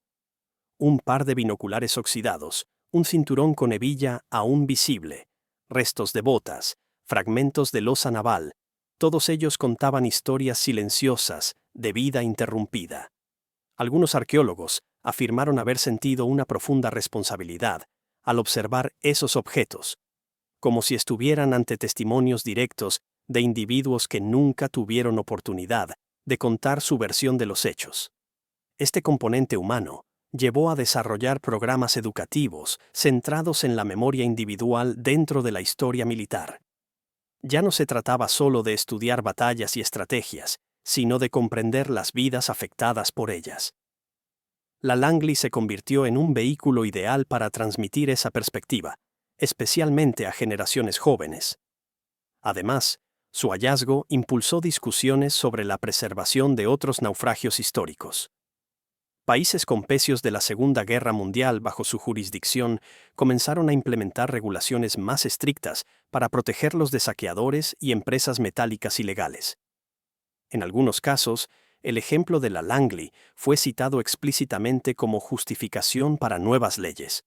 Un par de binoculares oxidados, un cinturón con hebilla aún visible, restos de botas, fragmentos de losa naval, todos ellos contaban historias silenciosas de vida interrumpida. Algunos arqueólogos afirmaron haber sentido una profunda responsabilidad al observar esos objetos, como si estuvieran ante testimonios directos de individuos que nunca tuvieron oportunidad de contar su versión de los hechos. Este componente humano llevó a desarrollar programas educativos centrados en la memoria individual dentro de la historia militar. Ya no se trataba solo de estudiar batallas y estrategias, sino de comprender las vidas afectadas por ellas. La Langley se convirtió en un vehículo ideal para transmitir esa perspectiva, especialmente a generaciones jóvenes. Además, su hallazgo impulsó discusiones sobre la preservación de otros naufragios históricos. Países con pecios de la Segunda Guerra Mundial bajo su jurisdicción comenzaron a implementar regulaciones más estrictas para protegerlos de saqueadores y empresas metálicas ilegales. En algunos casos, el ejemplo de la Langley fue citado explícitamente como justificación para nuevas leyes.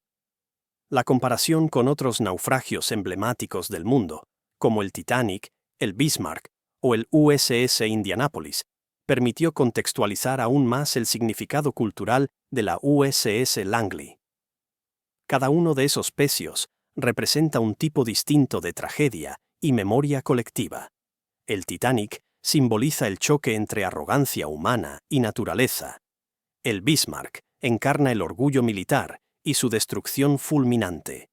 La comparación con otros naufragios emblemáticos del mundo, como el Titanic, el Bismarck o el USS Indianapolis, permitió contextualizar aún más el significado cultural de la USS Langley. Cada uno de esos pecios representa un tipo distinto de tragedia y memoria colectiva. El Titanic simboliza el choque entre arrogancia humana y naturaleza. El Bismarck encarna el orgullo militar y su destrucción fulminante.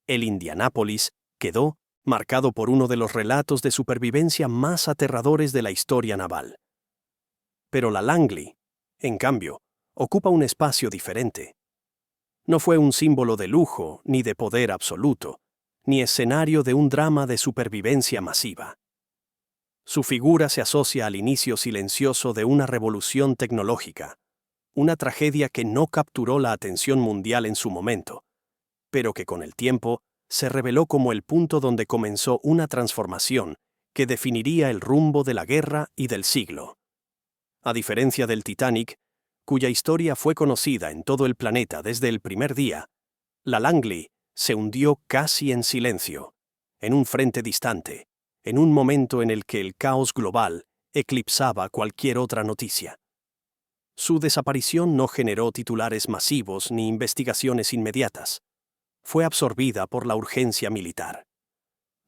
El Indianápolis quedó marcado por uno de los relatos de supervivencia más aterradores de la historia naval. Pero la Langley, en cambio, ocupa un espacio diferente. No fue un símbolo de lujo ni de poder absoluto, ni escenario de un drama de supervivencia masiva. Su figura se asocia al inicio silencioso de una revolución tecnológica, una tragedia que no capturó la atención mundial en su momento, pero que con el tiempo se reveló como el punto donde comenzó una transformación que definiría el rumbo de la guerra y del siglo. A diferencia del Titanic, cuya historia fue conocida en todo el planeta desde el primer día, la Langley se hundió casi en silencio, en un frente distante, en un momento en el que el caos global eclipsaba cualquier otra noticia. Su desaparición no generó titulares masivos ni investigaciones inmediatas. Fue absorbida por la urgencia militar.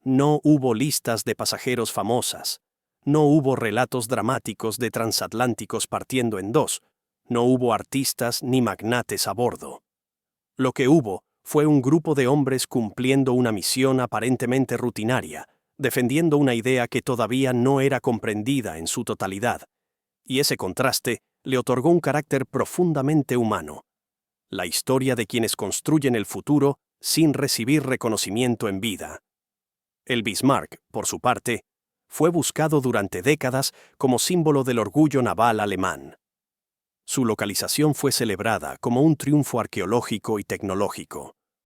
No hubo listas de pasajeros famosas. No hubo relatos dramáticos de transatlánticos partiendo en dos. No hubo artistas ni magnates a bordo. Lo que hubo fue un grupo de hombres cumpliendo una misión aparentemente rutinaria, defendiendo una idea que todavía no era comprendida en su totalidad, y ese contraste le otorgó un carácter profundamente humano. La historia de quienes construyen el futuro sin recibir reconocimiento en vida. El Bismarck, por su parte, fue buscado durante décadas como símbolo del orgullo naval alemán. Su localización fue celebrada como un triunfo arqueológico y tecnológico.